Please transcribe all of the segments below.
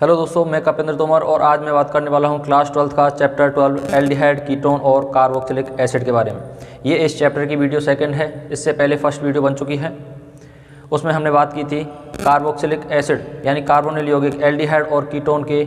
Hello दोस्तों, मैं कपिंद्र तोमर और आज मैं बात करने वाला हूं क्लास 12 का चैप्टर 12 एल्डिहाइड, कीटोन और कार्बोक्सिलिक एसिड के बारे में। ये इस चैप्टर की वीडियो सेकंड है। इससे पहले फर्स्ट वीडियो बन चुकी है, उसमें हमने बात की थी कार्बोक्सिलिक एसिड यानी कार्बोनिल यौगिक, एल्डिहाइड और कीटोन के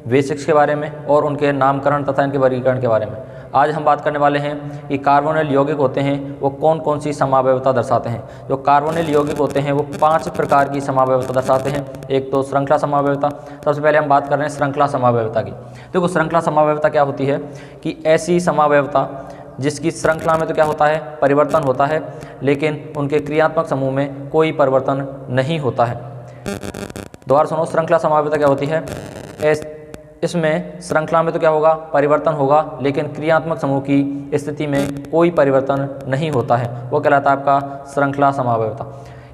बेसिक्स के बारे में और उनके नामकरण तथा इनके वर्गीकरण के बारे में। आज हम बात करने वाले हैं कि कार्बोनिल यौगिक होते हैं वो कौन कौन सी समावयवता दर्शाते हैं। जो कार्बोनिल यौगिक होते हैं वो 5 प्रकार की समावयवता दर्शाते हैं। एक तो श्रृंखला समावयवता। सबसे पहले हम बात कर रहे हैं श्रृंखला समावयवता की। देखो, श्रृंखला समावयवता क्या होती है कि ऐसी समावयवता जिसकी श्रृंखला में तो क्या होता है, परिवर्तन होता है, लेकिन उनके क्रियात्मक समूह में कोई परिवर्तन नहीं होता है। दोबारा सुनो, श्रृंखला समावयवता क्या होती है? इसमें श्रृंखला में तो क्या होगा, परिवर्तन होगा, लेकिन क्रियात्मक समूह की स्थिति में कोई परिवर्तन नहीं होता है। वो कहलाता है आपका श्रृंखला समावयवता।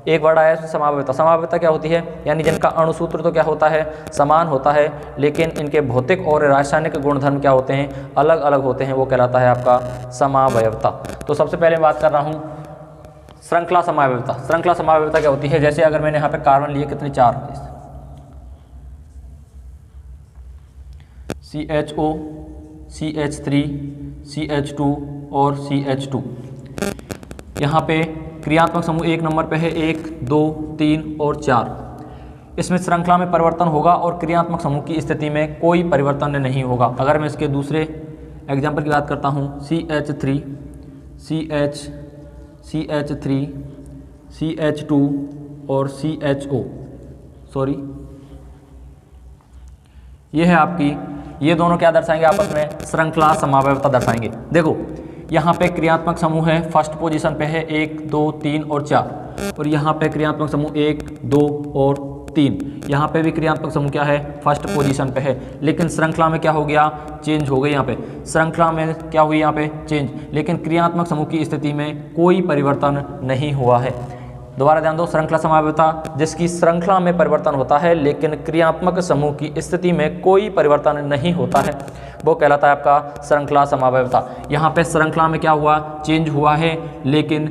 एक वर्ड आया है समावयवता। समावयवता क्या होती है? यानी जिनका अणुसूत्र तो क्या होता है, समान होता है, लेकिन इनके भौतिक और रासायनिक गुणधर्म क्या होते हैं, अलग अलग होते हैं। वो कहलाता है आपका समावयवता। तो सबसे पहले बात कर रहा हूँ श्रृंखला समावयवता। श्रृंखला समावयवता क्या होती है? जैसे अगर मैंने यहाँ पे कार्बन लिए कितने, 4, CHO, CH3, CH2 और CH2। यहाँ पे क्रियात्मक समूह 1 नंबर पे है, 1, 2, 3 और 4। इसमें श्रृंखला में परिवर्तन होगा और क्रियात्मक समूह की स्थिति में कोई परिवर्तन नहीं होगा। अगर मैं इसके दूसरे एग्जाम्पल की बात करता हूँ, CH3, CH3, CH2 और CHO, ये है आपकी, ये दोनों क्या दर्शाएंगे आपस में, श्रृंखला समावयवता दर्शाएंगे। देखो, यहाँ पे क्रियात्मक समूह है, फर्स्ट पोजीशन पे है, 1, 2, 3 और 4, और यहाँ पे क्रियात्मक समूह 1, 2 और 3। यहाँ पे भी क्रियात्मक समूह क्या है, फर्स्ट पोजीशन पे है, लेकिन श्रृंखला में क्या हो गया, चेंज हो गई। यहाँ पे श्रृंखला में क्या हुई, यहाँ पे चेंज, लेकिन क्रियात्मक समूह की स्थिति में कोई परिवर्तन नहीं हुआ है। दोबारा ध्यान दो, श्रृंखला समावयवता जिसकी श्रृंखला में परिवर्तन होता है लेकिन क्रियात्मक समूह की स्थिति में कोई परिवर्तन नहीं होता है, वो कहलाता है आपका श्रृंखला समावयवता। यहाँ पे श्रृंखला में क्या हुआ, चेंज हुआ है, लेकिन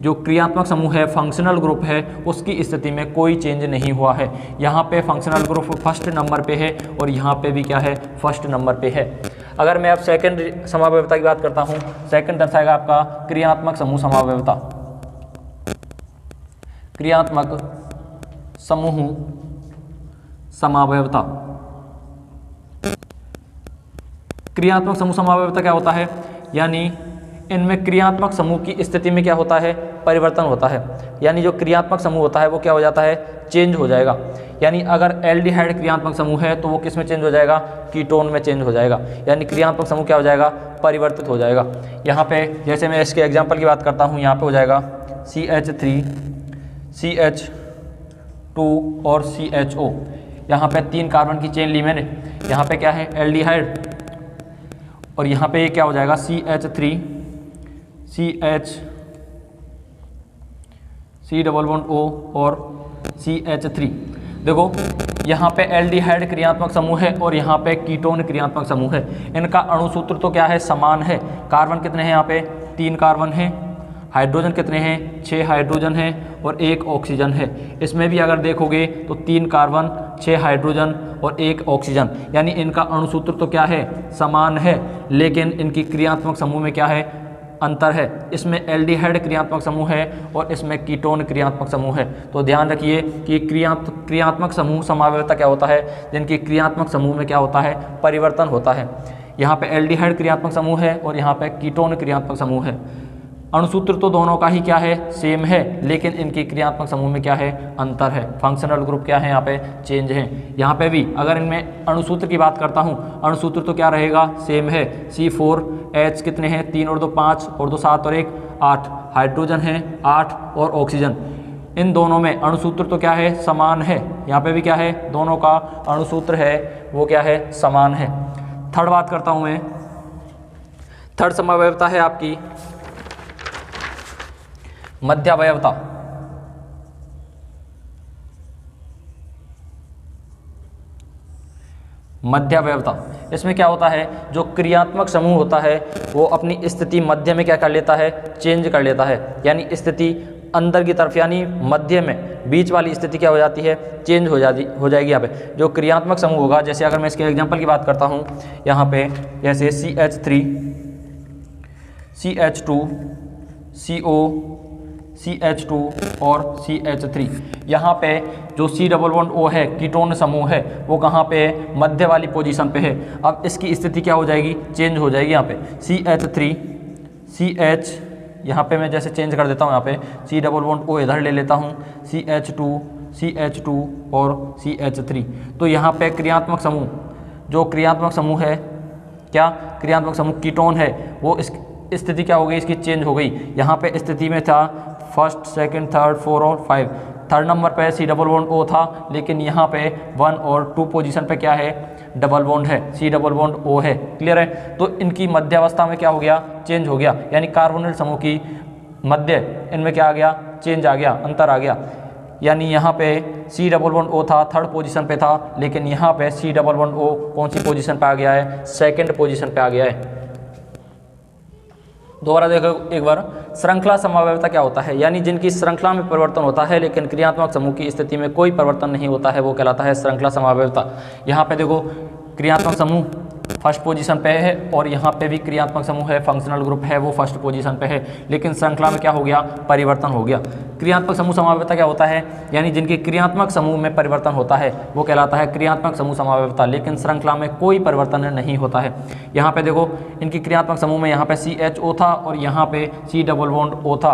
जो क्रियात्मक समूह है, फंक्शनल ग्रुप है, उसकी स्थिति में कोई चेंज नहीं हुआ है। यहाँ पे फंक्शनल ग्रुप फर्स्ट नंबर पे है और यहाँ पे भी क्या है, फर्स्ट नंबर पे है। अगर मैं अब सेकेंड समावयवता की बात करता हूँ, सेकेंड दर्शाएगा आपका क्रियात्मक समूह समावयवता। क्रियात्मक समूह समावयवता। क्रियात्मक समूह समावयवता क्या होता है? यानी इनमें क्रियात्मक समूह की स्थिति में क्या होता है, परिवर्तन होता है। यानी जो क्रियात्मक समूह होता है वो क्या हो जाता है, चेंज हो जाएगा। यानी अगर एल्डिहाइड क्रियात्मक समूह है तो वो किस में चेंज हो जाएगा, कीटोन में चेंज हो जाएगा। यानी क्रियात्मक समूह क्या हो जाएगा, परिवर्तित हो जाएगा। यहाँ पे जैसे मैं इसके एग्जाम्पल की बात करता हूँ, यहाँ पे हो जाएगा CH3, CH2 और CHO। यहाँ पे 3 कार्बन की चेन ली मैंने, यहाँ पे क्या है, एल्डिहाइड, और यहाँ पे क्या हो जाएगा, CH3, C⋯O और CH3। देखो, यहाँ पे एल्डिहाइड क्रियात्मक समूह है और यहाँ पे कीटोन क्रियात्मक समूह है। इनका अणुसूत्र तो क्या है, समान है। कार्बन कितने हैं, यहाँ पे 3 कार्बन हैं। हाइड्रोजन कितने हैं, 6 हाइड्रोजन हैं और 1 ऑक्सीजन है। इसमें भी अगर देखोगे तो 3 कार्बन, 6 हाइड्रोजन और 1 ऑक्सीजन, यानी इनका अणुसूत्र तो क्या है, समान है, लेकिन इनकी क्रियात्मक समूह में क्या है, अंतर है। इसमें एल्डिहाइड क्रियात्मक समूह है और इसमें कीटोन क्रियात्मक समूह है। तो ध्यान रखिए कि क्रियात्मक समूह समावयवता क्या होता है, जिनकी क्रियात्मक समूह में क्या होता है, परिवर्तन होता है। यहाँ पे एल्डिहाइड क्रियात्मक समूह है और यहाँ पे कीटोन क्रियात्मक समूह है। अणुसूत्र तो दोनों का ही क्या है, सेम है, लेकिन इनकी क्रियात्मक समूह में क्या है, अंतर है। फंक्शनल ग्रुप क्या है, यहाँ पे चेंज है। यहाँ पे भी अगर इनमें अणुसूत्र की बात करता हूँ, अणुसूत्र तो क्या रहेगा, सेम है। C4H कितने हैं, 3 और 2 5 और 2 7 और 1 8। हाइड्रोजन है 8 और ऑक्सीजन। इन दोनों में अणुसूत्र तो क्या है, समान है। यहाँ पे भी क्या है, दोनों का अणुसूत्र है वो क्या है, समान है। थर्ड बात करता हूँ मैं, थर्ड समावयवता है आपकी मध्यावयवता। मध्यावयवता, इसमें क्या होता है, जो क्रियात्मक समूह होता है वो अपनी स्थिति मध्य में क्या कर लेता है, चेंज कर लेता है। यानी स्थिति अंदर की तरफ यानी मध्य में बीच वाली स्थिति क्या हो जाती है, चेंज हो जाएगी। यहाँ पे जो क्रियात्मक समूह होगा, जैसे अगर मैं इसके एग्जांपल की बात करता हूँ, यहाँ पे जैसे CH3, CH2, CO, CH2 और CH3, यहाँ पे जो C+O है, कीटोन समूह है, वो कहाँ पे, मध्य वाली पोजीशन पे है। अब इसकी स्थिति क्या हो जाएगी, चेंज हो जाएगी। यहाँ पे CH3, CH, यहाँ पे मैं जैसे चेंज कर देता हूँ, यहाँ पे C+O इधर ले लेता हूँ, CH2, CH2 और CH3। तो यहाँ पे क्रियात्मक समूह, जो क्रियात्मक समूह है, क्या क्रियात्मक समूह कीटोन है, वो इस स्थिति क्या हो गई, इसकी चेंज हो गई। यहाँ पे स्थिति में था फर्स्ट, सेकंड, थर्ड, 4 और 5। थर्ड नंबर पे C+O था, लेकिन यहाँ पे 1 और 2 पोजीशन पे क्या है, डबल बॉन्ड है, C+O है। क्लियर है। तो इनकी मध्यावस्था में क्या हो गया, चेंज हो गया, यानी कार्बोनिल समूह की मध्य, इनमें क्या आ गया, चेंज आ गया, अंतर आ गया। यानी यहाँ पे C+O था, थर्ड पोजीशन पे था, लेकिन यहाँ पे C+O कौन सी पोजीशन पे आ गया है, सेकंड पोजीशन पे आ गया है। दोबारा देखो एक बार, श्रृंखला समावयवता क्या होता है, यानी जिनकी श्रृंखला में परिवर्तन होता है लेकिन क्रियात्मक समूह की स्थिति में कोई परिवर्तन नहीं होता है, वो कहलाता है श्रृंखला समावयवता। यहाँ पे देखो क्रियात्मक समूह फर्स्ट पोजीशन पे है और यहाँ पे भी क्रियात्मक समूह है, फंक्शनल ग्रुप है, वो फर्स्ट पोजीशन पे है, लेकिन श्रृंखला में क्या हो गया, परिवर्तन हो गया। क्रियात्मक समूह समावयवता क्या होता है, यानी जिनके क्रियात्मक समूह में परिवर्तन होता है वो कहलाता है क्रियात्मक समूह समावयवता, लेकिन श्रृंखला में कोई परिवर्तन नहीं होता है। यहाँ पे देखो इनकी क्रियात्मक समूह में यहाँ पे CHO था और यहाँ पे C+O था,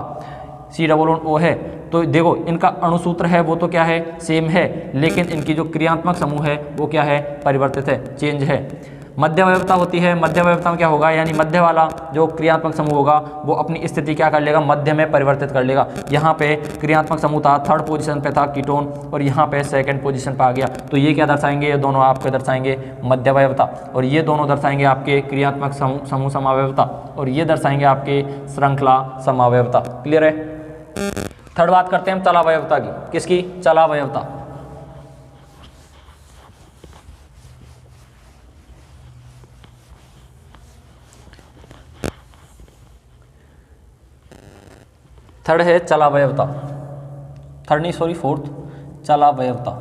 C+O है। तो देखो इनका अणुसूत्र है वो तो क्या है, सेम है, लेकिन इनकी जो क्रियात्मक समूह है वो क्या है, परिवर्तित है, चेंज है। मध्यवयवता होती है, मध्यवयवता में क्या होगा, यानी मध्य वाला जो क्रियात्मक समूह होगा वो अपनी स्थिति क्या कर लेगा, मध्य में परिवर्तित कर लेगा। यहाँ पे क्रियात्मक समूह था, थर्ड पोजीशन पे था कीटोन, और यहाँ पे सेकंड पोजीशन पे आ गया। तो ये क्या दर्शाएंगे, ये दोनों आपके दर्शाएंगे मध्यवयवता, और ये दोनों दर्शाएंगे आपके क्रियात्मक समूह समावयवता, और ये दर्शाएंगे आपके श्रृंखला समावयवता। क्लियर है। थर्ड बात करते हैं हम चलावयवता की। किसकी, चलावयवता। थर्ड है चलावयवता, थर्ड नहीं सॉरी फोर्थ, चलावयवता।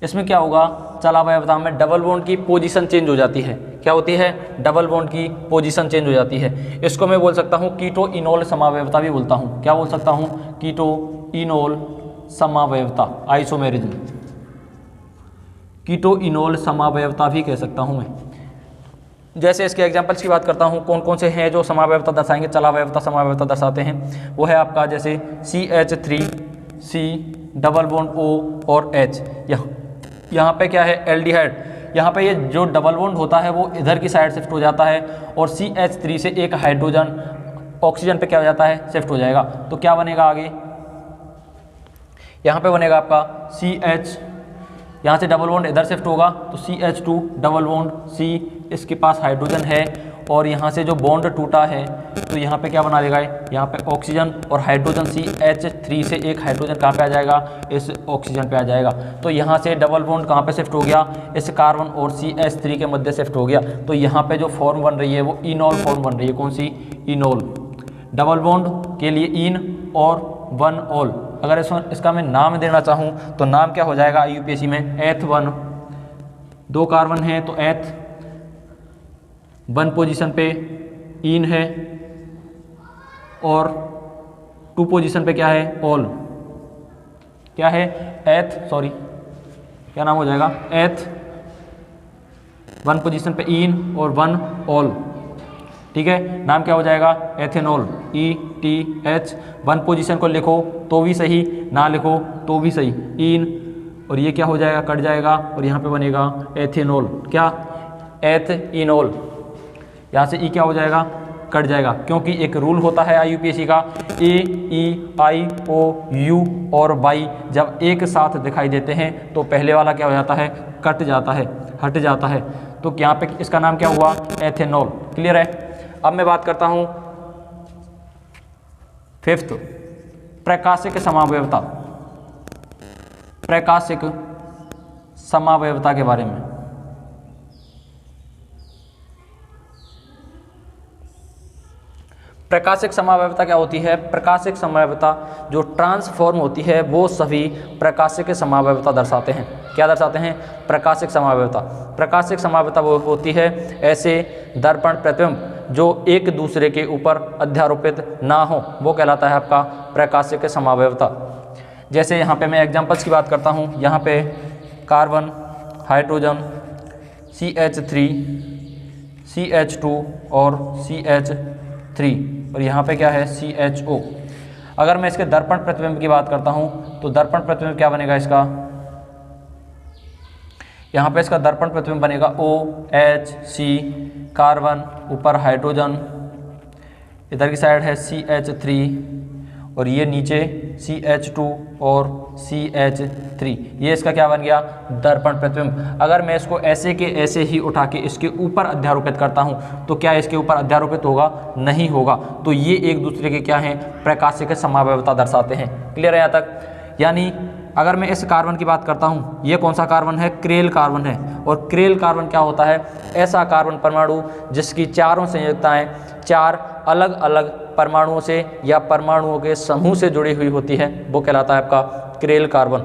इसमें क्या होगा, चलावयवता में डबल बॉन्ड की पोजीशन चेंज हो जाती है। क्या होती है, डबल बॉन्ड की पोजीशन चेंज हो जाती है। इसको मैं बोल सकता हूँ कीटो इनोल समावयवता भी बोलता हूँ। क्या बोल सकता हूँ, कीटो इनोल समावयवता, आइसोमेरिज्म, कीटो इनोल समावयवता भी कह सकता हूँ मैं। जैसे इसके एग्जांपल्स की बात करता हूँ, कौन कौन से हैं जो समावयवता दर्शाएंगे, चलावयवता समावयवता दर्शाते हैं। वो है आपका जैसे CH3, C+O और H। यहाँ पे क्या है, एल्डिहाइड। यहाँ पे ये जो डबल बॉन्ड होता है वो इधर की साइड शिफ्ट हो जाता है, और CH3 से एक हाइड्रोजन ऑक्सीजन पे क्या हो जाता है, शिफ्ट हो जाएगा। तो क्या बनेगा आगे, यहाँ पे बनेगा आपका CH, यहाँ से डबल बॉन्ड इधर शिफ्ट होगा तो CH2 डबल बॉन्ड C, इसके पास हाइड्रोजन है, और यहाँ से जो बॉन्ड टूटा है तो यहाँ पे क्या बना देगा, यहाँ पे ऑक्सीजन और हाइड्रोजन CH3 से एक हाइड्रोजन कहाँ पे आ जाएगा, इस ऑक्सीजन पे आ जाएगा। तो यहाँ से डबल बॉन्ड कहाँ पे शिफ्ट हो गया, इस कार्बन और CH3 के मध्य शिफ्ट हो गया। तो यहाँ पे जो फॉर्म बन रही है वो इनोल फॉर्म बन रही है। कौन सी, इनोल। डबल बॉन्ड के लिए इन और वन ऑल। अगर इसका मैं नाम देना चाहूँ तो नाम क्या हो जाएगा यूपीएससी में, H1, 2 कार्बन है तो H, 1 पोजीशन पे इन है, और 2 पोजीशन पे क्या है, ऑल। क्या है, क्या नाम हो जाएगा, H, 1 पोजीशन पे इन और 1 ऑल। ठीक है, नाम क्या हो जाएगा, एथेनॉल, ETH। 1 पोजीशन को लिखो तो भी सही, ना लिखो तो भी सही, इन, और ये क्या हो जाएगा, कट जाएगा, और यहाँ पे बनेगा एथेनॉल। क्या, एथेनॉल। यहाँ से ई क्या हो जाएगा, कट जाएगा, क्योंकि एक रूल होता है IUPAC का, AEIOU और Y जब एक साथ दिखाई देते हैं तो पहले वाला क्या हो जाता है, कट जाता है, हट जाता है। तो यहाँ पे इसका नाम क्या हुआ, एथेनॉल। क्लियर है। अब मैं बात करता हूँ 5th, प्रकाशिक समावयवता। प्रकाशिक समावयवता के बारे में। प्रकाशिक समवायवता क्या होती है? प्रकाशिक समवायवता जो ट्रांसफॉर्म होती है वो सभी प्रकाशिक समवायवता दर्शाते हैं। क्या दर्शाते हैं? प्रकाशिक समवायवता। प्रकाशिक समवायवता वो होती है ऐसे दर्पण प्रतिबिंब जो एक दूसरे के ऊपर अध्यारोपित ना हो, वो कहलाता है आपका प्रकाशिक समवायवता। जैसे यहाँ पे मैं एग्जांपल्स की बात करता हूँ, यहाँ पे कार्बन, हाइड्रोजन, CH3, CH2 और CH3 और यहाँ पे क्या है? CHO। अगर मैं इसके दर्पण प्रतिबिंब की बात करता हूँ तो दर्पण प्रतिबिंब क्या बनेगा इसका? यहाँ पे इसका दर्पण प्रतिबिंब बनेगा OHC, कार्बन, ऊपर हाइड्रोजन, इधर की साइड है CH3 और ये नीचे CH2 और CH3। ये इसका क्या बन गया? दर्पण प्रतिबिंब। अगर मैं इसको ऐसे के ऐसे ही उठा के इसके ऊपर अध्यारोपित करता हूँ तो क्या इसके ऊपर अध्यारोपित होगा? नहीं होगा। तो ये एक दूसरे के क्या हैं? प्रकाशिक समवायवता दर्शाते हैं। क्लियर है यहाँ तक? यानी अगर मैं इस कार्बन की बात करता हूँ, ये कौन सा कार्बन है? क्रेल कार्बन है। और क्रेल कार्बन क्या होता है? ऐसा कार्बन परमाणु जिसकी चारों संयुक्ताएं चार अलग अलग परमाणुओं से या परमाणुओं के समूह से जुड़ी हुई होती है, वो कहलाता है आपका क्रेल कार्बन।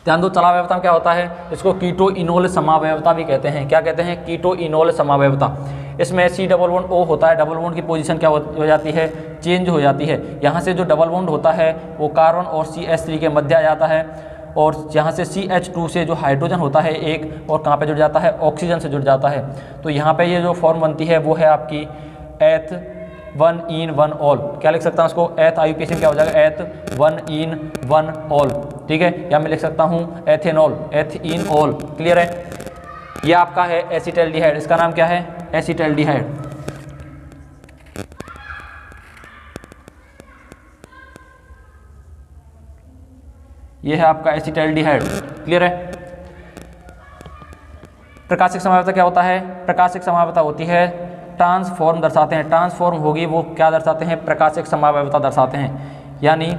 ध्यान दो, चलावयवता क्या होता है? इसको कीटो इनोल समावयवता भी कहते हैं। क्या कहते हैं? कीटो इनोल समावयवता। इसमें C डबल बॉन्ड O होता है, डबल बॉन्ड की पोजीशन क्या हो जाती है? चेंज हो जाती है। यहाँ से जो डबल बॉन्ड होता है वो कार्बन और CH3 के मध्य आ जाता है और यहाँ से CH2 से जो हाइड्रोजन होता है एक, और कहाँ पे जुड़ जाता है? ऑक्सीजन से जुड़ जाता है। तो यहाँ पे ये जो फॉर्म बनती है वो है आपकी एथ 1 in 1 ऑल। क्या लिख सकता हूँ इसको? एथ IUPAC क्या हो जाएगा? एथ 1 in 1 ऑल। ठीक है, या मैं लिख सकता हूँ एथेनॉल, एथ इन ऑल। क्लियर है? ये आपका है एसिटल्डिहाइड। इसका नाम क्या है? एसिटल्डिहाइड। ये है आपका एसिटल्डिहाइड। क्लियर है? प्रकाशिक समवायवता क्या होता है? प्रकाशिक समवायवता होती है ट्रांसफॉर्म दर्शाते हैं। ट्रांसफॉर्म होगी वो क्या दर्शाते हैं? प्रकाशिक समवायवता दर्शाते हैं। यानी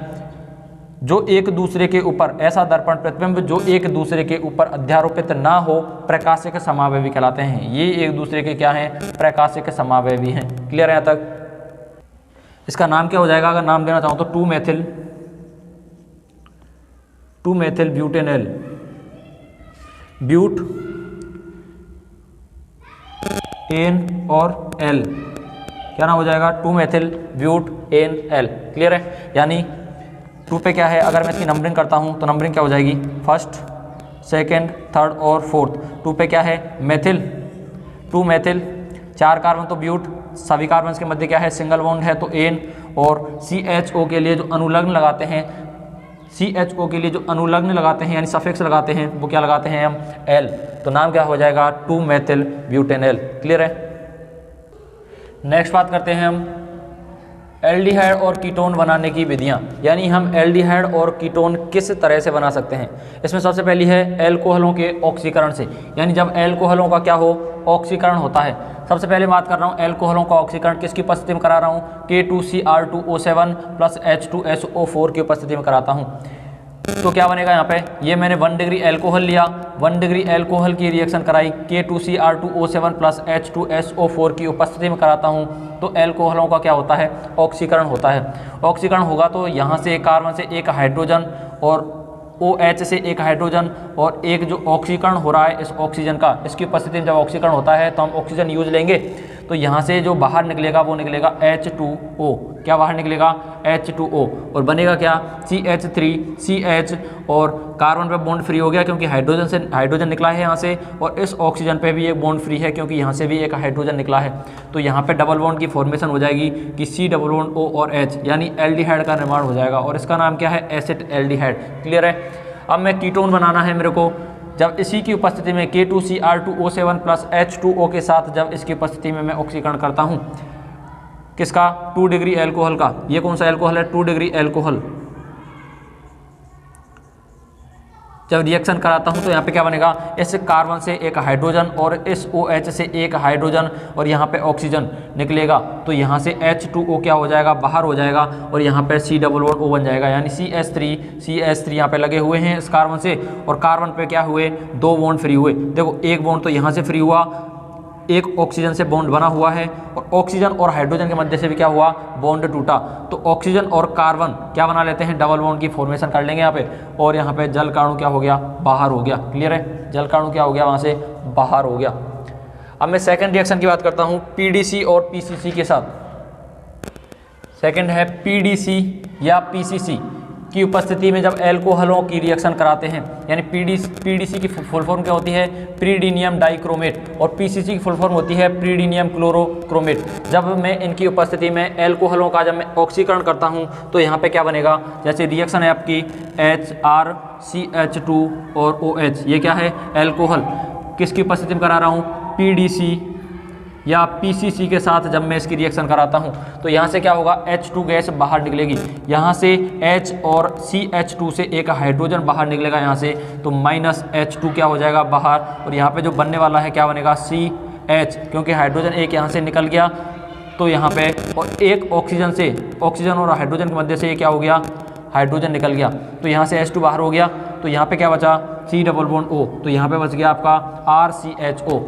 जो एक दूसरे के ऊपर, ऐसा दर्पण प्रतिबिंब जो एक दूसरे के ऊपर अध्यारोपित ना हो, प्रकाशिक समावयवी कहलाते हैं। ये एक दूसरे के क्या हैं? प्रकाशिक समावयवी हैं। क्लियर है यहाँ तक? इसका नाम क्या हो जाएगा? अगर नाम देना चाहूँ तो 2 मेथिल ब्यूट एन और एल। क्या नाम हो जाएगा? 2 मेथिल ब्यूट एन एल। क्लियर है? यानी 2 पे क्या है? अगर मैं इसकी नंबरिंग करता हूँ तो नंबरिंग क्या हो जाएगी? फर्स्ट, सेकंड, थर्ड और फोर्थ। 2 पे क्या है? मेथिल, 2 मेथिल, 4 कार्बन तो ब्यूट, सभी कार्बन के मध्य क्या है? सिंगल बॉन्ड है तो एन, और CHO के लिए जो अनुलग्न लगाते हैं, CHO के लिए जो अनुलग्न लगाते हैं यानी सफिक्स लगाते हैं वो क्या लगाते हैं हम? एल। तो नाम क्या हो जाएगा? 2 मेथिल ब्यूटेनॉल। क्लियर है? नेक्स्ट बात करते हैं हम एल्डिहाइड और कीटोन बनाने की विधियां। यानी हम एल्डिहाइड और कीटोन किस तरह से बना सकते हैं। इसमें सबसे पहली है एल्कोहलों के ऑक्सीकरण से। यानी जब एल्कोहलों का क्या हो? ऑक्सीकरण होता है। सबसे पहले बात कर रहा हूँ एल्कोहलों का ऑक्सीकरण किसकी उपस्थिति में करा रहा हूँ? K2Cr2O7 प्लस H2SO4 की उपस्थिति में कराता हूँ। तो क्या बनेगा यहाँ पे? ये मैंने 1 डिग्री एल्कोहल लिया, 1 डिग्री एल्कोहल की रिएक्शन कराई, K2Cr2O7 प्लस H2SO4 की उपस्थिति में कराता हूँ। तो एल्कोहलों का क्या होता है? ऑक्सीकरण होता है। ऑक्सीकरण होगा तो यहाँ से एक कार्बन से एक हाइड्रोजन और OH से एक हाइड्रोजन और एक जो ऑक्सीकरण हो रहा है इस ऑक्सीजन का, इसकी उपस्थिति में जब ऑक्सीकरण होता है तो हम ऑक्सीजन यूज लेंगे। तो यहाँ से जो बाहर निकलेगा वो निकलेगा H2O। क्या बाहर निकलेगा? H2O। और बनेगा क्या? CH3CH और कार्बन पे बॉन्ड फ्री हो गया क्योंकि हाइड्रोजन निकला है यहाँ से, और इस ऑक्सीजन पे भी एक बॉन्ड फ्री है क्योंकि यहाँ से भी एक हाइड्रोजन निकला है। तो यहाँ पे डबल बॉन्ड की फॉर्मेशन हो जाएगी कि C डबल बॉन्ड O और H, यानी एल्डिहाइड का निर्माण हो जाएगा और इसका नाम क्या है? Acid aldehyde. क्लियर है? अब मैं कीटोन बनाना है मेरे को, जब इसी की उपस्थिति में K2Cr2O7 प्लस H2O के साथ जब इसकी उपस्थिति में मैं ऑक्सीकरण करता हूँ किसका? 2 डिग्री एल्कोहल का। ये कौन सा एल्कोहल है? 2 डिग्री एल्कोहल। जब रिएक्शन कराता हूँ तो यहाँ पे क्या बनेगा? इस कार्बन से एक हाइड्रोजन और इस OH से एक हाइड्रोजन और यहाँ पे ऑक्सीजन निकलेगा। तो यहाँ से H2O क्या हो जाएगा? बाहर हो जाएगा और यहाँ पे C डबल बॉन्ड O बन जाएगा। यानी CH3 यहाँ पे लगे हुए हैं इस कार्बन से, और कार्बन पे क्या हुए? 2 बॉन्ड फ्री हुए। देखो एक बॉन्ड तो यहाँ से फ्री हुआ एक ऑक्सीजन से बॉन्ड बना हुआ है और ऑक्सीजन और हाइड्रोजन के मध्य से भी क्या हुआ, बॉन्ड टूटा। तो ऑक्सीजन और कार्बन क्या बना लेते हैं, डबल बॉन्ड की फॉर्मेशन कर लेंगे यहाँ पे, और यहाँ पे जल काणु क्या हो गया, बाहर हो गया। क्लियर है, जल काणु क्या हो गया, वहाँ से बाहर हो गया। अब मैं सेकेंड रिएक्शन की बात करता हूँ पीडीसी और पीसीसी के साथ। सेकेंड है पीडीसी या पीसीसी की उपस्थिति में जब एल्कोहलों की रिएक्शन कराते हैं, यानी पीडीसी की फुल फॉर्म क्या होती है, प्रीडीनियम डाइक्रोमेट, और पीसीसी की फुल फॉर्म होती है प्रीडीनियम क्लोरोक्रोमेट। जब मैं इनकी उपस्थिति में एल्कोहलों का जब मैं ऑक्सीकरण करता हूं तो यहाँ पे क्या बनेगा, जैसे रिएक्शन है आपकी HrCH2 और OH, ये क्या है, एल्कोहल। किसकी उपस्थिति में करा रहा हूँ, पीडीसी या पीसीसी के साथ जब मैं इसकी रिएक्शन कराता हूं तो यहाँ से क्या होगा, H2 गैस बाहर निकलेगी, यहाँ से H और CH2 से एक हाइड्रोजन बाहर निकलेगा यहाँ से, तो -H2 क्या हो जाएगा बाहर, और यहाँ पे जो बनने वाला है क्या बनेगा, CH, क्योंकि हाइड्रोजन एक यहाँ से निकल गया तो यहाँ पे, और एक ऑक्सीजन से, ऑक्सीजन और हाइड्रोजन के मध्य से ये क्या हो गया, हाइड्रोजन निकल गया, तो यहाँ से H2 बाहर हो गया, तो यहाँ पे क्या बचा, C डबल बॉन्ड O, तो यहाँ पे बच गया आपका RCHO,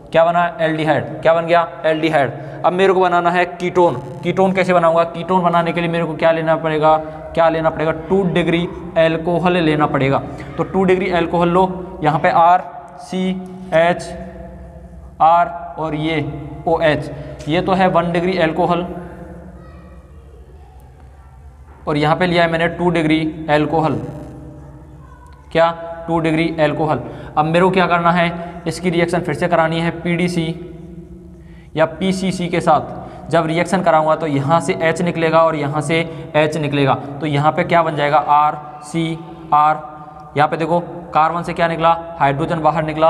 क्या बना, एल्डिहाइड। क्या बन गया, एल्डिहाइड। अब मेरे को बनाना है कीटोन। कीटोन कैसे बनाऊंगा, कीटोन बनाने के लिए मेरे को क्या लेना पड़ेगा, 2 डिग्री एल्कोहल लेना पड़ेगा। तो 2 डिग्री एल्कोहल लो, यहाँ पे RCH R और ये OH, ये तो है 1 डिग्री एल्कोहल, और यहाँ पे लिया है मैंने 2 डिग्री एल्कोहल, क्या, 2 डिग्री एल्कोहल। अब मेरे को क्या करना है, इसकी रिएक्शन फिर से करानी है पीडीसी या पीसीसी के साथ। जब रिएक्शन कराऊंगा तो यहाँ से H निकलेगा और यहाँ से H निकलेगा, तो यहाँ पे क्या बन जाएगा, RCR। यहाँ पे देखो कार्बन से क्या निकला, हाइड्रोजन बाहर निकला,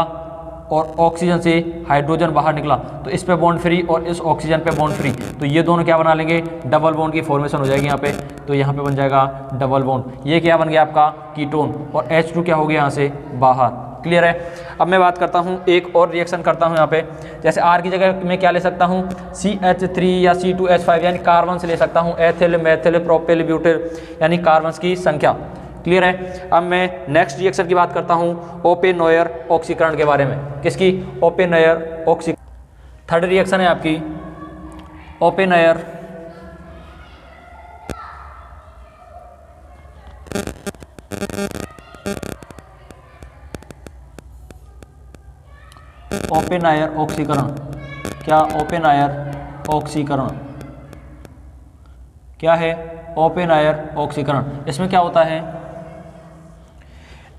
और ऑक्सीजन से हाइड्रोजन बाहर निकला, तो इस पे बॉन्ड फ्री और इस ऑक्सीजन पे बॉन्ड फ्री, तो ये दोनों क्या बना लेंगे, डबल बॉन्ड की फॉर्मेशन हो जाएगी यहाँ पे, तो यहाँ पे बन जाएगा डबल बॉन्ड। ये क्या बन गया आपका कीटोन, और H2 क्या हो गया यहाँ से बाहर। क्लियर है। अब मैं बात करता हूँ, एक और रिएक्शन करता हूँ यहाँ पे, जैसे R की जगह मैं क्या ले सकता हूँ, CH3 या C2H5, यानी कार्बन से ले सकता हूँ, एथिल मेथिल प्रोपिल ब्यूटिल, यानी कार्बन की संख्या। क्लियर है। अब मैं नेक्स्ट रिएक्शन की बात करता हूँ ओपेनोयर ऑक्सीकरण के बारे में। किसकी, ओपेनोयर ऑक्सीकरण। थर्ड रिएक्शन है आपकी ओपेनोयर ऑक्सीकरण। क्या, ओपेनोयर ऑक्सीकरण क्या है, ओपेनोयर ऑक्सीकरण। इसमें क्या होता है,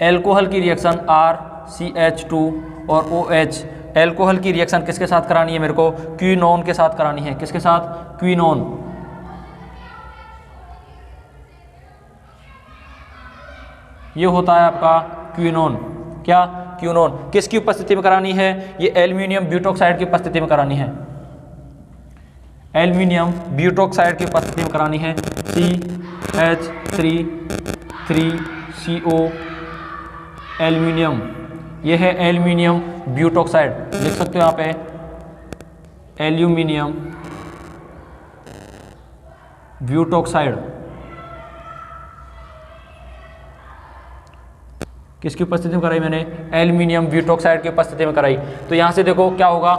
एल्कोहल की रिएक्शन RCH2 और OH, एल्कोहल की रिएक्शन किसके साथ करानी है, मेरे को क्विनोन के साथ करानी है। किसके साथ, क्विनोन। ये होता है आपका क्विनोन। क्या, क्विनोन। किसकी उपस्थिति में करानी है, ये एल्यूमिनियम ब्यूटोक्साइड की उपस्थिति में करानी है, एल्यूमिनियम ब्यूटोक्साइड की उपस्थिति में करानी है, CH3CO एल्यूमिनियम, ये है एल्यूमिनियम ब्यूटोक्साइड, लिख सकते हो यहाँ पे एल्यूमिनियम ब्यूटोक्साइड। किसकी उपस्थिति में कराई मैंने, एल्यूमिनियम ब्यूटोक्साइड की उपस्थिति में कराई। तो यहाँ से देखो क्या होगा,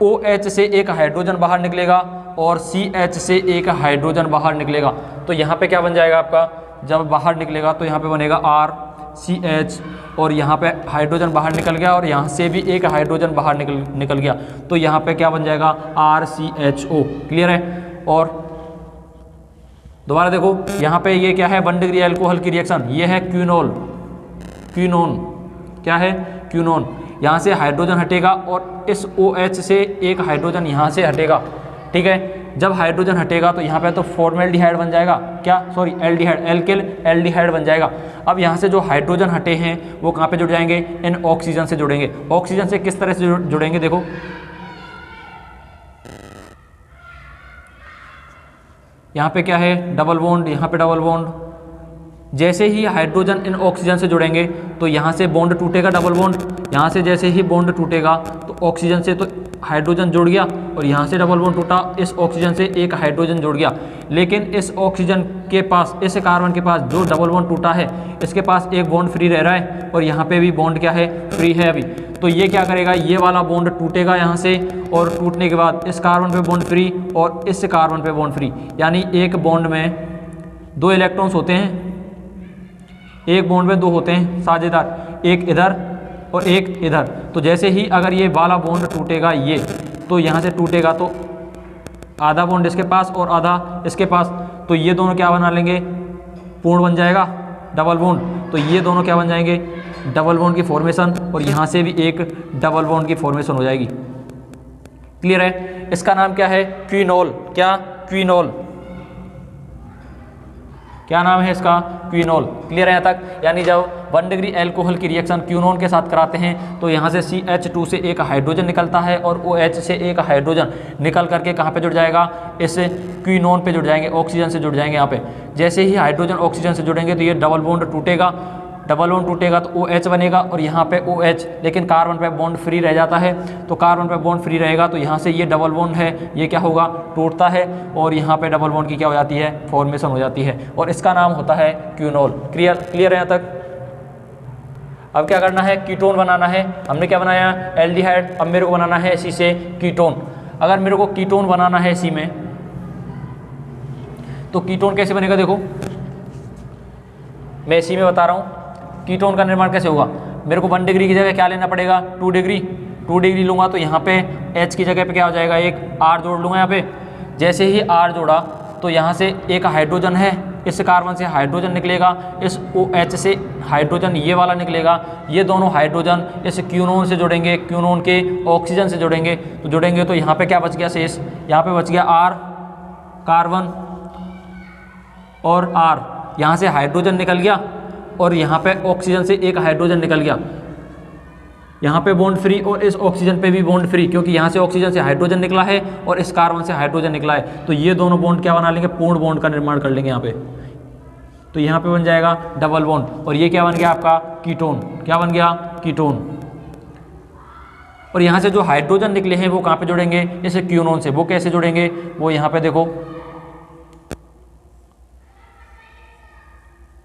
OH से एक हाइड्रोजन बाहर निकलेगा और CH से एक हाइड्रोजन बाहर निकलेगा, तो यहाँ पे क्या बन जाएगा आपका, जब बाहर निकलेगा तो यहाँ पे बनेगा RCH, और यहाँ पे हाइड्रोजन बाहर निकल गया और यहाँ से भी एक हाइड्रोजन बाहर निकल गया, तो यहाँ पे क्या बन जाएगा, RCHO। क्लियर है। और दोबारा देखो यहाँ पे ये क्या है, 1 डिग्री एल्कोहल की रिएक्शन, ये है क्विनोल, क्विनोन। क्या है, क्विनोन। यहाँ से हाइड्रोजन हटेगा और इस OH से एक हाइड्रोजन यहाँ से हटेगा। ठीक है, जब हाइड्रोजन हटेगा तो यहाँ पे तो फॉर्मेल्डिहाइड बन जाएगा, क्या, सॉरी एल्डिहाइड, एल्किल एल्डिहाइड बन जाएगा। अब यहाँ से जो हाइड्रोजन हटे हैं वो कहाँ पे जुड़ जाएंगे, इन ऑक्सीजन से जुड़ेंगे। ऑक्सीजन से किस तरह से जुड़ेंगे, देखो यहाँ पे क्या है, डबल बॉन्ड, यहाँ पे डबल बॉन्ड। जैसे ही हाइड्रोजन इन ऑक्सीजन से जुड़ेंगे तो यहाँ से बॉन्ड टूटेगा, डबल बॉन्ड। यहाँ से जैसे ही बॉन्ड टूटेगा तो ऑक्सीजन से तो हाइड्रोजन जुड़ गया और यहाँ से डबल बॉन्ड टूटा, इस ऑक्सीजन से एक हाइड्रोजन जुड़ गया, लेकिन इस ऑक्सीजन के पास, इस कार्बन के पास जो डबल बॉन्ड टूटा है इसके पास एक बॉन्ड फ्री रह रहा है और यहाँ पे भी बॉन्ड क्या है, फ्री है अभी। तो ये क्या करेगा, ये वाला बॉन्ड टूटेगा यहाँ से और टूटने के बाद इस कार्बन पे बॉन्ड फ्री और इस कार्बन पे बॉन्ड फ्री, यानी एक बॉन्ड में 2 इलेक्ट्रॉन्स होते हैं, एक बॉन्ड में 2 होते हैं साझेदार, एक इधर और एक इधर। तो जैसे ही अगर ये वाला बॉन्ड टूटेगा ये, तो यहाँ से टूटेगा तो आधा बॉन्ड इसके पास और आधा इसके पास, तो ये दोनों क्या बना लेंगे, पूर्ण बन जाएगा डबल बॉन्ड। तो ये दोनों क्या बन जाएंगे, डबल बॉन्ड की फॉर्मेशन, और यहाँ से भी एक डबल बॉन्ड की फॉर्मेशन हो जाएगी। क्लियर है? इसका नाम क्या है, क्विनोल। क्या, क्विनोल। क्या नाम है इसका, क्विनोल। क्लियर है यहाँ तक? यानी जब 1 डिग्री एल्कोहल की रिएक्शन क्विनोन के साथ कराते हैं तो यहाँ से CH2 से एक हाइड्रोजन निकलता है और OH से एक हाइड्रोजन निकल करके कहाँ पे जुड़ जाएगा, इस क्विनोन पे जुड़ जाएंगे, ऑक्सीजन से जुड़ जाएंगे यहाँ पे। जैसे ही हाइड्रोजन ऑक्सीजन से जुड़ेंगे तो ये डबल बॉन्ड टूटेगा, डबल बॉन्ड टूटेगा तो OH बनेगा और यहाँ पे OH, लेकिन कार्बन पे बॉन्ड फ्री रह जाता है। तो कार्बन पे बॉन्ड फ्री रहेगा तो यहाँ से ये डबल बॉन्ड है, ये क्या होगा, टूटता है और यहाँ पे डबल बॉन्ड की क्या हो जाती है, फॉर्मेशन हो जाती है और इसका नाम होता है क्विनोल। क्लियर है यहाँ तक? अब क्या करना है, कीटोन बनाना है। हमने क्या बनाया, एल्डिहाइड। अब मेरे को बनाना है इसी से कीटोन। अगर मेरे को कीटोन बनाना है इसी में, तो कीटोन कैसे बनेगा, देखो मैं इसी में बता रहा हूँ कीटोन का निर्माण कैसे होगा। मेरे को 1 डिग्री की जगह क्या लेना पड़ेगा, 2 डिग्री। 2 डिग्री लूँगा तो यहाँ पे H की जगह पे क्या हो जाएगा, एक R जोड़ लूँगा यहाँ पे। जैसे ही R जोड़ा तो यहाँ से एक हाइड्रोजन है, इस कार्बन से हाइड्रोजन निकलेगा, इस OH से हाइड्रोजन ये वाला निकलेगा। ये दोनों हाइड्रोजन इस क्विनोन से जुड़ेंगे, क्विनोन के ऑक्सीजन से जुड़ेंगे। तो यहाँ पे क्या बच गया शेष, यहाँ पे बच गया R, कार्बन और R। यहाँ से हाइड्रोजन निकल गया और यहाँ पे ऑक्सीजन से एक हाइड्रोजन निकल गया। यहाँ पे बॉन्ड फ्री और इस ऑक्सीजन पे भी बॉन्ड फ्री, क्योंकि यहाँ से ऑक्सीजन से हाइड्रोजन निकला है और इस कार्बन से हाइड्रोजन निकला है। तो ये दोनों बॉन्ड क्या बना लेंगे, पूर्ण बॉन्ड का निर्माण कर लेंगे यहाँ पे। तो यहाँ पे बन जाएगा डबल बॉन्ड और ये क्या बन गया आपका, कीटोन। क्या बन गया, कीटोन। और यहाँ से जो हाइड्रोजन निकले हैं वो कहाँ पे जुड़ेंगे, इस क्विनोन से। वो कैसे जुड़ेंगे, वो यहाँ पे देखो,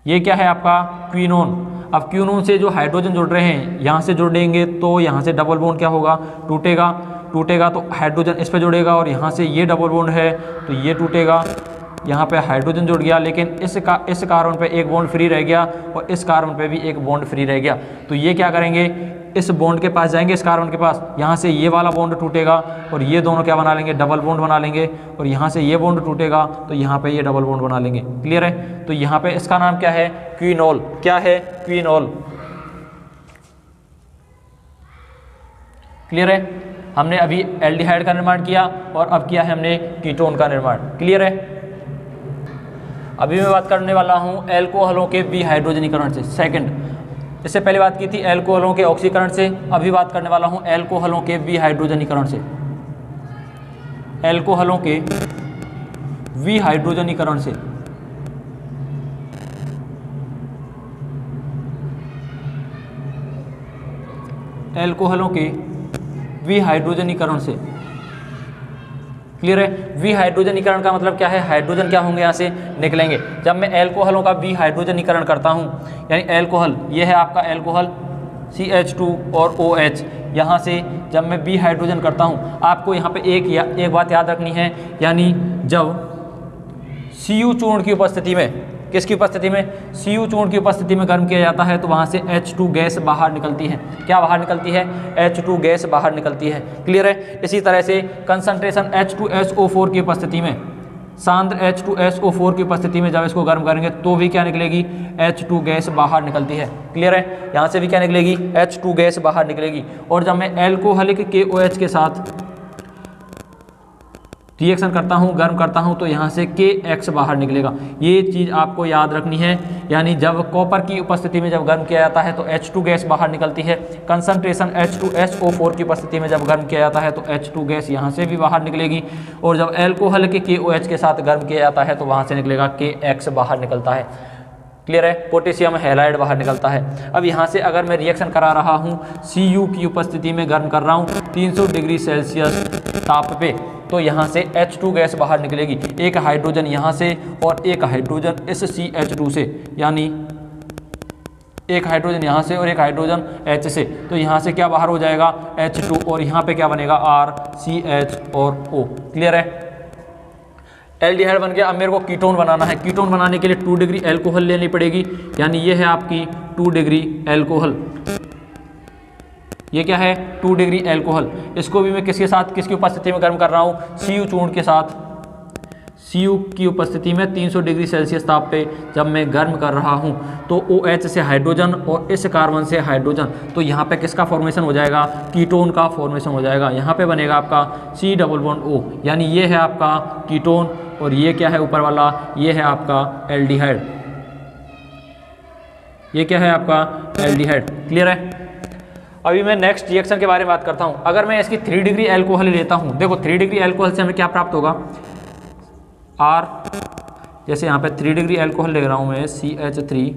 ये क्या है आपका, क्विनोन। अब क्विनोन से जो हाइड्रोजन जुड़ रहे हैं यहाँ से जुड़ेंगे तो यहाँ से डबल बॉन्ड क्या होगा, टूटेगा तो हाइड्रोजन इस पे जुड़ेगा और यहाँ से ये डबल बॉन्ड है तो ये टूटेगा। यहाँ पे हाइड्रोजन जुड़ गया लेकिन इस कार्बन पे एक बॉन्ड फ्री रह गया और इस कार्बन पे भी एक बॉन्ड फ्री रह गया। तो ये क्या करेंगे, इस बॉन्ड के पास जाएंगे, इस कार्बन के पास, यहाँ से ये वाला बॉन्ड टूटेगा और ये दोनों क्या बना लेंगे, डबल बॉन्ड बना लेंगे। और यहाँ से ये बॉन्ड टूटेगा तो यहाँ पे ये डबल बॉन्ड बना लेंगे। क्लियर है? तो यहाँ पे इसका नाम क्या है, क्विनोल। क्या है, क्विनोल। क्लियर है? हमने अभी एल्डिहाइड का निर्माण किया और अब किया है हमने कीटोन का निर्माण। क्लियर है? अभी मैं बात करने वाला हूँ एल्कोहलों के विहाइड्रोजनीकरण से। सेकंड, इससे पहले बात की थी एल्कोहलों के ऑक्सीकरण से, अभी बात करने वाला हूँ एल्कोहलों के विहाइड्रोजनीकरण से। एल्कोहलों के विहाइड्रोजनीकरण से। एल्कोहलों के विहाइड्रोजनीकरण से। क्लियर है? विहाइड्रोजनीकरण का मतलब क्या है, हाइड्रोजन क्या होंगे यहाँ से निकलेंगे। जब मैं एल्कोहलों का विहाइड्रोजनीकरण करता हूँ, यानी एल्कोहल, ये है आपका एल्कोहल CH2 और OH, यहाँ से जब मैं विहाइड्रोजन करता हूँ, आपको यहाँ पे एक बात याद रखनी है, यानी जब Cu चूर्ण की उपस्थिति में, किसकी उपस्थिति में, Cu चूर्ण की उपस्थिति में गर्म किया जाता है तो वहाँ से H2 गैस बाहर निकलती है। क्या बाहर निकलती है, H2 गैस बाहर निकलती है। क्लियर है? इसी तरह से कंसंट्रेशन H2SO4 की उपस्थिति में, सांद्र H2SO4 की उपस्थिति में जब इसको गर्म करेंगे तो भी क्या निकलेगी, H2 गैस बाहर निकलती है। क्लियर है? यहाँ से भी क्या निकलेगी, H2 गैस बाहर निकलेगी। और जब मैं एल्कोहलिक KOH के साथ रिएक्शन करता हूँ, गर्म करता हूँ, तो यहाँ से KX बाहर निकलेगा। ये चीज़ आपको याद रखनी है। यानी जब कॉपर की उपस्थिति में जब गर्म किया जाता है तो H2 गैस बाहर निकलती है। कंसंट्रेशन H2SO4 की उपस्थिति में जब गर्म किया जाता है तो H2 गैस यहाँ से भी बाहर निकलेगी। और जब एल्कोहल के KOH के साथ गर्म किया जाता है तो वहाँ से निकलेगा KX बाहर निकलता है। क्लियर है, पोटेशियम हैलाइड बाहर निकलता है। अब यहाँ से अगर मैं रिएक्शन करा रहा हूँ Cu की उपस्थिति में गर्म कर रहा हूँ 300 डिग्री सेल्सियस ताप पे, तो यहाँ से H2 गैस बाहर निकलेगी, एक हाइड्रोजन यहाँ से और एक हाइड्रोजन इस CH2 से, यानी एक हाइड्रोजन यहाँ से और एक हाइड्रोजन H से, तो यहाँ से क्या बाहर हो जाएगा H2 और यहाँ पे क्या बनेगा RCH और O। क्लियर है, एल्डिहाइड बन गया। अब मेरे को कीटोन बनाना है, कीटोन बनाने के लिए 2 डिग्री एल्कोहल लेनी पड़ेगी, यानी ये है आपकी 2 डिग्री एल्कोहल। ये क्या है 2 डिग्री एल्कोहल। इसको भी मैं किसके साथ, किसकी उपस्थिति में गर्म कर रहा हूँ, Cu चूर्ण के साथ। Cu की उपस्थिति में 300 डिग्री सेल्सियस ताप पे जब मैं गर्म कर रहा हूँ तो OH से हाइड्रोजन और इस कार्बन से हाइड्रोजन, तो यहाँ पे किसका फॉर्मेशन हो जाएगा, कीटोन का फॉर्मेशन हो जाएगा। यहाँ पे बनेगा आपका C डबल बॉन्ड O, यानी ये है आपका कीटोन और ये क्या है ऊपर वाला, ये है आपका एल्डिहाइड। ये क्या है आपका एल्डिहाइड। क्लियर है। अभी मैं नेक्स्ट रिएक्शन के बारे में बात करता हूँ। अगर मैं इसकी 3 डिग्री एल्कोहल लेता हूँ, देखो 3 डिग्री एल्कोहल से हमें क्या प्राप्त होगा, R, जैसे यहाँ पे 3 डिग्री एल्कोहल ले रहा हूँ मैं CH3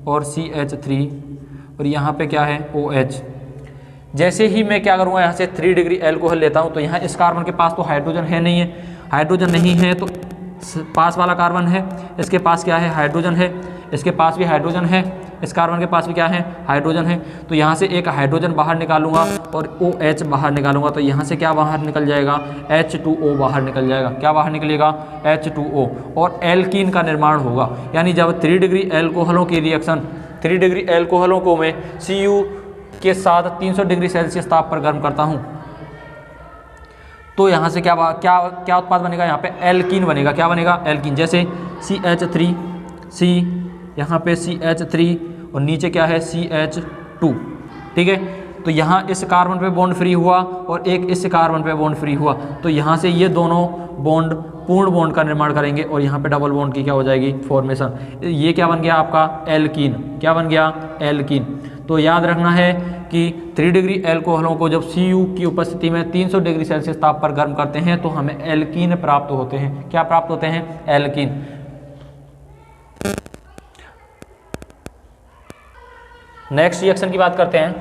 और CH3 और यहाँ पे क्या है OH। जैसे ही मैं क्या करूँगा, यहाँ से 3 डिग्री एल्कोहल लेता हूँ तो यहाँ इस कार्बन के पास तो हाइड्रोजन है नहीं है, हाइड्रोजन नहीं है तो पास वाला कार्बन है, इसके पास क्या है हाइड्रोजन है, इसके पास भी हाइड्रोजन है, इस कार्बन के पास भी क्या है हाइड्रोजन है, तो यहाँ से एक हाइड्रोजन बाहर निकालूंगा और OH बाहर निकालूंगा, तो यहाँ से क्या बाहर निकल जाएगा H2O बाहर निकल जाएगा। क्या बाहर निकलेगा H2O और एल्कीन का निर्माण होगा। यानी जब 3 डिग्री एल्कोहलों की रिएक्शन, 3 डिग्री एल्कोहलों को मैं Cu के साथ 300 डिग्री सेल्सियस ताप पर गर्म करता हूँ तो यहाँ से क्या उत्पाद बनेगा, यहाँ पे एल्कीन बनेगा। क्या बनेगा एल्कीन। जैसे CH3 C, यहाँ पे CH3 और नीचे क्या है CH2। ठीक है, तो यहाँ इस कार्बन पे बॉन्ड फ्री हुआ और एक इस कार्बन पे बॉन्ड फ्री हुआ, तो यहाँ से ये दोनों बॉन्ड पूर्ण बॉन्ड का निर्माण करेंगे और यहाँ पे डबल बॉन्ड की क्या हो जाएगी फॉर्मेशन। ये क्या बन गया आपका एल्कीन। क्या बन गया एल्कीन। तो याद रखना है कि 3 डिग्री एल्कोहलों को जब Cu की उपस्थिति में 300 डिग्री सेल्सियस ताप पर गर्म करते हैं तो हमें एल्कीन प्राप्त होते हैं। क्या प्राप्त होते हैं एल्कीन। नेक्स्ट रिएक्शन की बात करते हैं।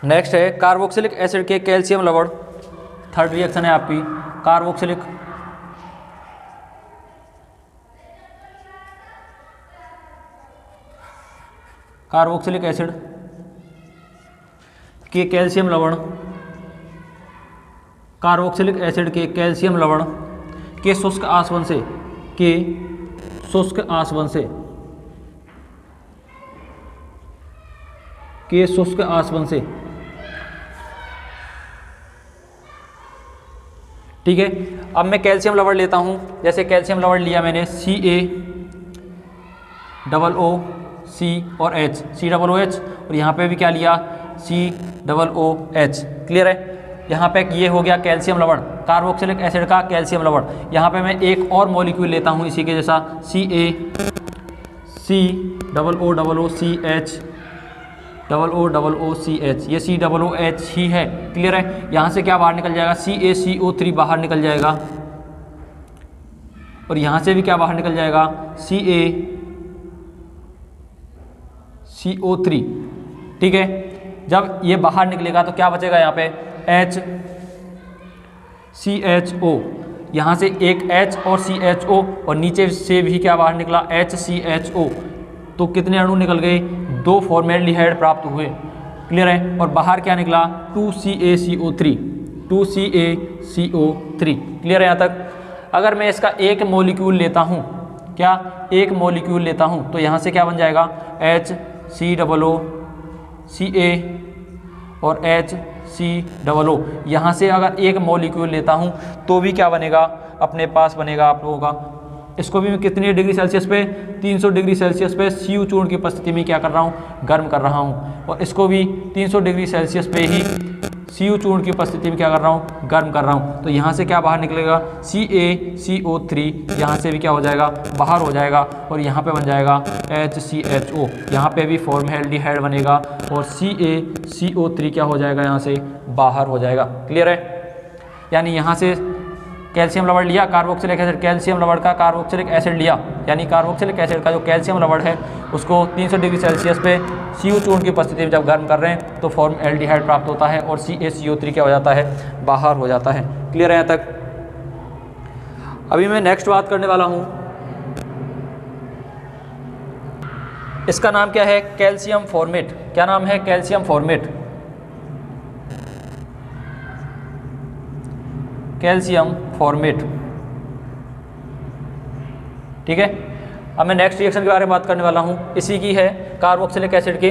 नेक्स्ट है कार्बोक्सिलिक एसिड के कैल्शियम लवण। थर्ड रिएक्शन है आपकी कार्बोक्सिलिक एसिड के कैल्शियम लवण, कार्बोक्सिलिक एसिड के कैल्शियम लवण के शुष्क आसवन से ठीक है। अब मैं कैल्शियम लवण लेता हूं, जैसे कैल्शियम लवण लिया मैंने CaOOC और H, COOH और यहाँ पे भी क्या लिया COOH। क्लियर है। यहाँ पे ये हो गया कैल्शियम लवण, कार्बोक्सिलिक एसिड का कैल्शियम लवण। यहाँ पे मैं एक और मॉलिक्यूल लेता हूँ इसी के जैसा CaCOOCH, ये COOH ही है। क्लियर है। यहाँ से क्या बाहर निकल जाएगा CaCO3 बाहर निकल जाएगा और यहाँ से भी क्या बाहर निकल जाएगा CaCO3। ठीक है। जब ये बाहर निकलेगा तो क्या बचेगा यहाँ पे HCHO, यहाँ से एक H और CHO और नीचे से भी क्या बाहर निकला HCHO, तो कितने अणु निकल गए 2 फॉर्मेल्डिहाइड प्राप्त हुए। क्लियर है। और बाहर क्या निकला 2CaCO3। क्लियर है यहाँ तक। अगर मैं इसका एक मॉलिक्यूल लेता हूँ, क्या एक मॉलिक्यूल लेता हूँ, तो यहाँ से क्या बन जाएगा HCOOCA और HCOO। यहाँ से अगर एक मॉलिक्यूल लेता हूँ तो भी क्या बनेगा अपने पास बनेगा आप लोगों का, इसको भी मैं कितनी डिग्री सेल्सियस पे 300 डिग्री सेल्सियस पे Cu चूर्ण की उपस्थिति में क्या कर रहा हूँ गर्म कर रहा हूँ, और इसको भी 300 डिग्री सेल्सियस पे ही Cu चूर्ण की उपस्थिति में क्या कर रहा हूँ, गर्म कर रहा हूँ। तो यहाँ से क्या बाहर निकलेगा, CaCO3, यहाँ से भी क्या हो जाएगा, बाहर हो जाएगा और यहाँ पे बन जाएगा HCHO, यहाँ पे भी फॉर्मल्डिहाइड बनेगा और CaCO3 क्या हो जाएगा, यहाँ से बाहर हो जाएगा। क्लियर है? यानी यहाँ से कैल्शियम लवण लिया, कार्बोक्सिलिक एसिड, कैल्शियम लवण का कार्बोक्सिलिक एसिड लिया, यानी कार्बोक्सिलिक एसिड का जो कैल्शियम लवण है उसको 300 डिग्री सेल्सियस पे Cu चूर्ण की उपस्थिति में जब गर्म कर रहे हैं तो फॉर्मल्डिहाइड प्राप्त होता है और CaCO3 क्या हो जाता है, बाहर हो जाता है। क्लियर है यहाँ तक? अभी मैं नेक्स्ट बात करने वाला हूँ, इसका नाम क्या है, कैल्शियम फॉर्मेट। क्या नाम है, कैल्शियम फॉर्मेट। कैल्शियम फॉर्मेट, ठीक है। अब मैं नेक्स्ट रिएक्शन के बारे में बात करने वाला हूं, इसी की है कार्बोक्सिलिक एसिड की,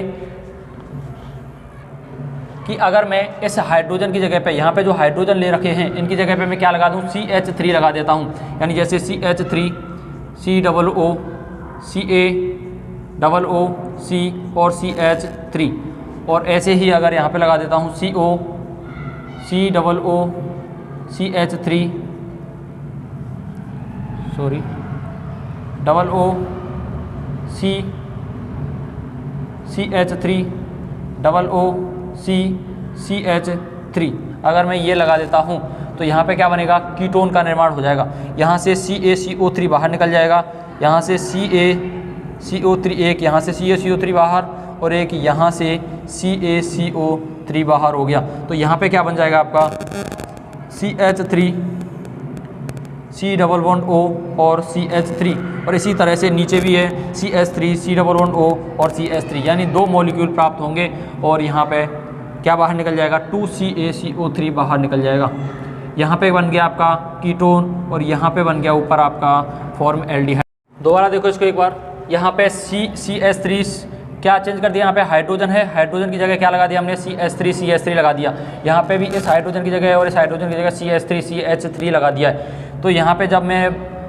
कि अगर मैं इस हाइड्रोजन की जगह पे, यहाँ पे जो हाइड्रोजन ले रखे हैं इनकी जगह पे मैं क्या लगा दूं, CH3 लगा देता हूं। यानी जैसे CH3, COO, CaOOC और CH3, और ऐसे ही अगर यहाँ पे लगा देता हूँ CO, COO, CH3, sorry OO, CH3, OO, CH3, अगर मैं ये लगा देता हूँ तो यहाँ पे क्या बनेगा, कीटोन का निर्माण हो जाएगा। यहाँ से CaCO3 बाहर निकल जाएगा, यहाँ से CaCO3 एक, यहाँ से CaCO3 बाहर और एक यहाँ से CaCO3 बाहर हो गया। तो यहाँ पे क्या बन जाएगा आपका CH3, C11O और CH3, और इसी तरह से नीचे भी है CH3, C11O और CH3, यानी 2 मॉलिक्यूल प्राप्त होंगे और यहाँ पे क्या बाहर निकल जाएगा, 2CaCO3 बाहर निकल जाएगा। यहाँ पे बन गया आपका कीटोन और यहाँ पे बन गया ऊपर आपका फॉर्मल्डिहाइड। दोबारा देखो इसको एक बार, यहाँ पे CH3 क्या चेंज कर दिया, यहाँ पे हाइड्रोजन है, हाइड्रोजन की जगह क्या लगा दिया हमने, CH3 लगा दिया। यहाँ पे भी इस हाइड्रोजन की जगह और इस हाइड्रोजन की जगह CH3 लगा दिया है। तो यहाँ पे जब मैं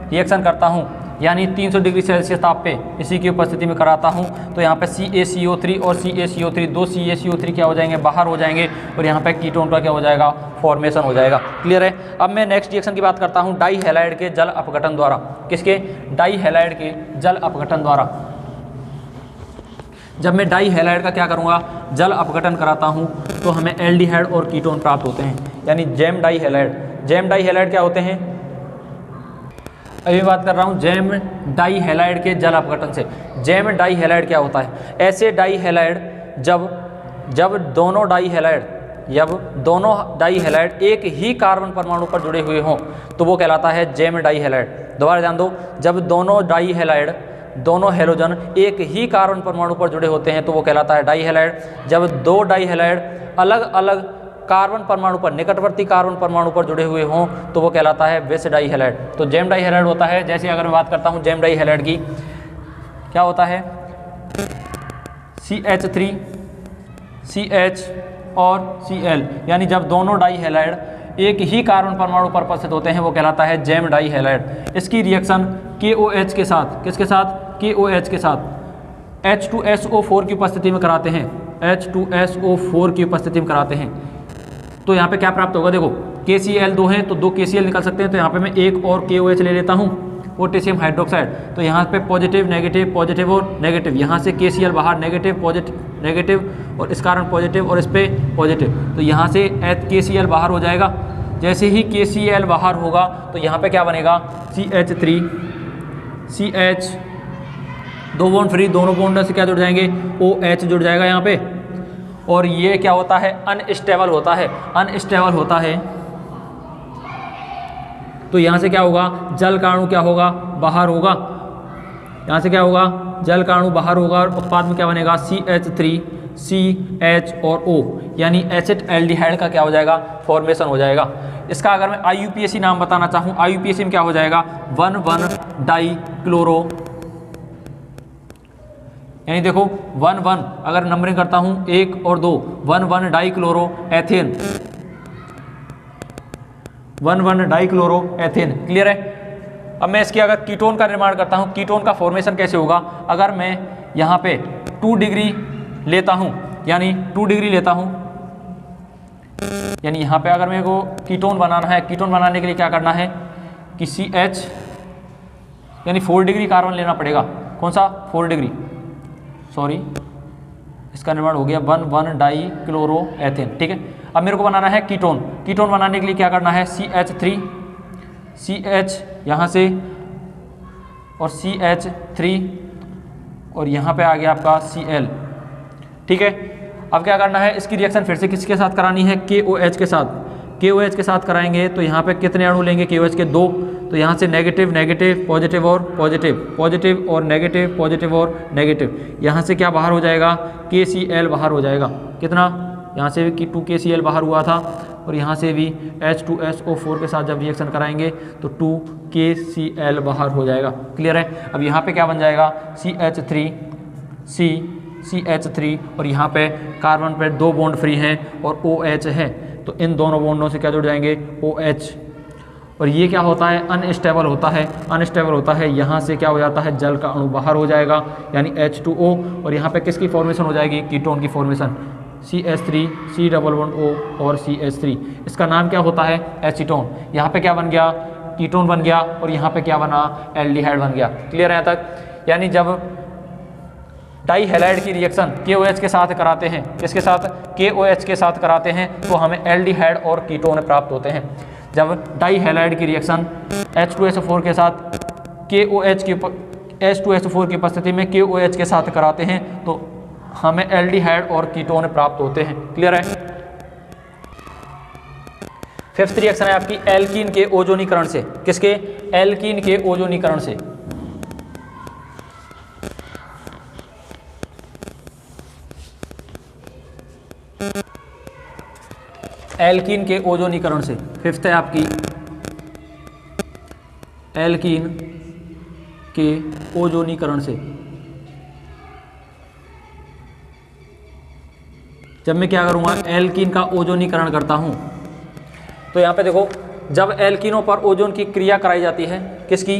रिएक्शन करता हूँ, यानी 300 डिग्री सेल्सियस ताप पे इसी की उपस्थिति में कराता हूँ, तो यहाँ पे CaCO3 और CaCO3, 2 CaCO3 क्या हो जाएंगे, बाहर हो जाएंगे और यहाँ पे कीटोन का क्या हो जाएगा, फॉर्मेशन हो जाएगा। क्लियर है? अब मैं नेक्स्ट रिएक्शन की बात करता हूँ, डाई हैलाइड के जल अपघटन द्वारा। किसके? डाई हैलाइड के जल अपघटन द्वारा। जब मैं डाई हैलाइड का क्या करूँगा, जल अपघटन कराता हूँ, तो हमें एल्डिहाइड और कीटोन प्राप्त होते हैं, यानी gem dihalide. Gem dihalide क्या होते हैं, अभी बात कर रहा हूँ जैम डाई हैलाइड के जल अपघटन से। जैम डाई हैलाइड क्या होता है, ऐसे डाई हैलाइड जब दोनों डाई हैलाइड एक ही कार्बन परमाणु पर जुड़े हुए हों तो वो कहलाता है जैम डाई हैलाइड। दोबारा ध्यान दो, जब दोनों डाई हैलाइड, दोनों हैलोजन एक ही कार्बन परमाणु पर जुड़े होते हैं तो वो कहलाता है डाई हैलाइड। जब 2 डाई हैलाइड अलग अलग कार्बन परमाणु पर, निकटवर्ती कार्बन परमाणु पर जुड़े हुए हों तो वो कहलाता है विष डाई हैलाइड। तो जैम डाई हैलाइड होता है, जैसे अगर मैं बात करता हूँ जैम डाई हैलाइड की, क्या होता है, CH3, CH और Cl, यानी जब दोनों डाई हैलाइड एक ही कार्बन परमाणु पर उपस्थित होते हैं वो कहलाता है जैम डाई हैलाइड। इसकी रिएक्शन KOH के साथ, किसके साथ, KOH के साथ H2SO4 की उपस्थिति में कराते हैं, H2SO4 की उपस्थिति में कराते हैं। तो यहाँ पे क्या प्राप्त होगा, देखो KCl 2 हैं तो 2 KCl निकल सकते हैं, तो यहाँ पे मैं एक और KOH ले लेता हूँ, पोटेशियम हाइड्रोक्साइड। तो यहाँ पे पॉजिटिव नेगेटिव, पॉजिटिव और नेगेटिव, यहाँ से KCl बाहर, नेगेटिव पॉजिटिव नेगेटिव और इस कारण पॉजिटिव और इस पे पॉजिटिव, तो यहाँ से KCl बाहर हो जाएगा। जैसे ही KCl बाहर होगा तो यहाँ पे क्या बनेगा, CH3, CH, 2 बॉन्ड फ्री, दोनों बॉन्ड से क्या जुड़ जाएंगे, OH जुड़ जाएगा यहाँ पे। और ये क्या होता है, अनस्टेबल होता है, अनस्टेबल होता है। तो यहाँ से क्या होगा, जल काणु क्या होगा, बाहर होगा। यहाँ से क्या होगा, जल काणु बाहर होगा और उत्पाद में क्या बनेगा, CH3, CH और O, यानी एसिड एल्डिहाइड का क्या हो जाएगा, फॉर्मेशन हो जाएगा। इसका अगर मैं IUPAC नाम बताना चाहूँ, IUPAC में क्या हो जाएगा, 1,1 डाई क्लोरो, यानी देखो 1,1 अगर नंबरिंग करता हूँ 1 और 2, 1,1 die chloro ethane, 1,1 die chloro ethane. Clear है? अब मैं इसकी अगर कीटोन का निर्माण करता हूँ, कीटोन का फॉर्मेशन कैसे होगा, अगर मैं यहाँ पे 2 डिग्री लेता हूँ, यानी 2 डिग्री लेता हूँ, यानी यहाँ पे अगर मेरे को कीटोन बनाना है, कीटोन बनाने के लिए क्या करना है कि CH यानी 4 डिग्री कार्बन लेना पड़ेगा। कौन सा 4 डिग्री, सॉरी इसका निर्माण हो गया 1,1 डाई क्लोरो एथेन। ठीक है, अब मेरे को बनाना है कीटोन। कीटोन बनाने के लिए क्या करना है CH3 CH यहाँ से और CH3 और यहाँ पे आ गया आपका Cl। ठीक है, अब क्या करना है, इसकी रिएक्शन फिर से किसके साथ करानी है, KOH के साथ। KOH के साथ कराएंगे तो यहाँ पे कितने अणु लेंगे KOH के 2, तो यहाँ से नेगेटिव नेगेटिव पॉजिटिव और पॉजिटिव, पॉजिटिव और नेगेटिव, पॉजिटिव और नेगेटिव। यहाँ से क्या बाहर हो जाएगा KCl बाहर हो जाएगा। कितना, यहाँ से भी 2 KCl बाहर हुआ था और यहाँ से भी H2SO4 के साथ जब रिएक्शन कराएंगे तो 2 KCl बाहर हो जाएगा। क्लियर है। अब यहाँ पे क्या बन जाएगा CH3 और यहाँ पे कार्बन पे 2 बॉन्ड फ्री हैं और OH है, तो इन दोनों बॉन्डों से क्या जुड़ जाएंगे OH। और ये क्या होता है अनस्टेबल होता है, अनस्टेबल होता है। यहाँ से क्या हो जाता है जल का अणु बाहर हो जाएगा यानी H2O और यहाँ पे किसकी फॉर्मेशन हो जाएगी कीटोन की formation CH3 C double bond O और CH3। इसका नाम क्या होता है एसीटोन। यहाँ पे क्या बन गया कीटोन बन गया और यहाँ पे क्या बना एल्डिहाइड बन गया। क्लियर है यहाँ तक। यानी जब डाई हैलाइड की रिएक्शन KOH के साथ कराते हैं, किसके साथ KOH के साथ कराते हैं, तो हमें एल्डिहाइड और कीटोन प्राप्त होते हैं। जब डाई हैलाइड की रिएक्शन H2SO4 के साथ H2SO4 की उपस्थिति में KOH के साथ कराते हैं तो हमें एल्डिहाइड और कीटोन प्राप्त होते हैं। क्लियर है। फिफ्थ रिएक्शन है आपकी एल्कीन के ओजोनीकरण से। किसके, एल्कीन के ओजोनीकरण से। एल्कीन के ओजोनीकरण से फिफ्थ है आपकी एल्कीन के ओजोनीकरण से। जब मैं क्या करूंगा एल्कीन का ओजोनीकरण करता हूं तो यहां पे देखो जब एल्कीनों पर ओजोन की क्रिया कराई जाती है, किसकी,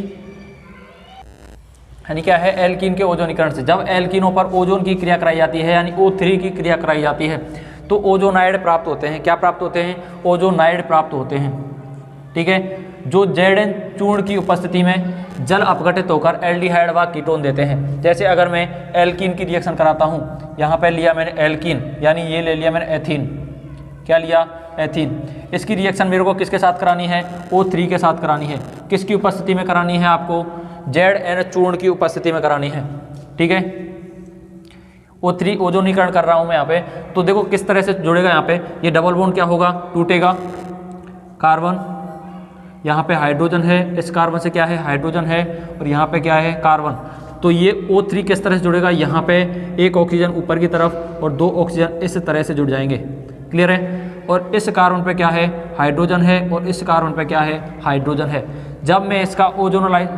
यानी क्या है एल्कीन के ओजोनीकरण से। जब एल्कीनों पर ओजोन की क्रिया कराई जाती है यानी O3 की क्रिया कराई जाती है तो ओजोनाइड प्राप्त होते हैं। क्या प्राप्त होते हैं, ओजोनाइड प्राप्त होते हैं। ठीक है, जो Zn चूर्ण की उपस्थिति में जल अपघटित होकर एल्डिहाइड व कीटोन देते हैं। जैसे अगर मैं एल्कीन की रिएक्शन कराता हूँ, यहाँ पे लिया मैंने एल्कीन यानी ये ले लिया मैंने एथीन। क्या लिया, एथीन। इसकी रिएक्शन मेरे को किसके साथ करानी है, O3 के साथ करानी है। किसकी उपस्थिति में करानी है, आपको Zn चूर्ण की उपस्थिति में करानी है। ठीक है, O3 ओजोनीकरण कर रहा हूं मैं यहाँ पे, तो देखो किस तरह से जुड़ेगा। यहाँ पे ये डबल बॉन्ड क्या होगा, टूटेगा। कार्बन, यहाँ पे हाइड्रोजन है, इस कार्बन से क्या है हाइड्रोजन है और यहाँ पे क्या है कार्बन। तो ये O3 किस तरह से जुड़ेगा, यहाँ पे एक ऑक्सीजन ऊपर की तरफ और 2 ऑक्सीजन इस तरह से जुड़ जाएंगे। क्लियर है। और इस कार्बन पे क्या है हाइड्रोजन है और इस कार्बन पे क्या है हाइड्रोजन है। जब मैं इसका ओजोनोलाइज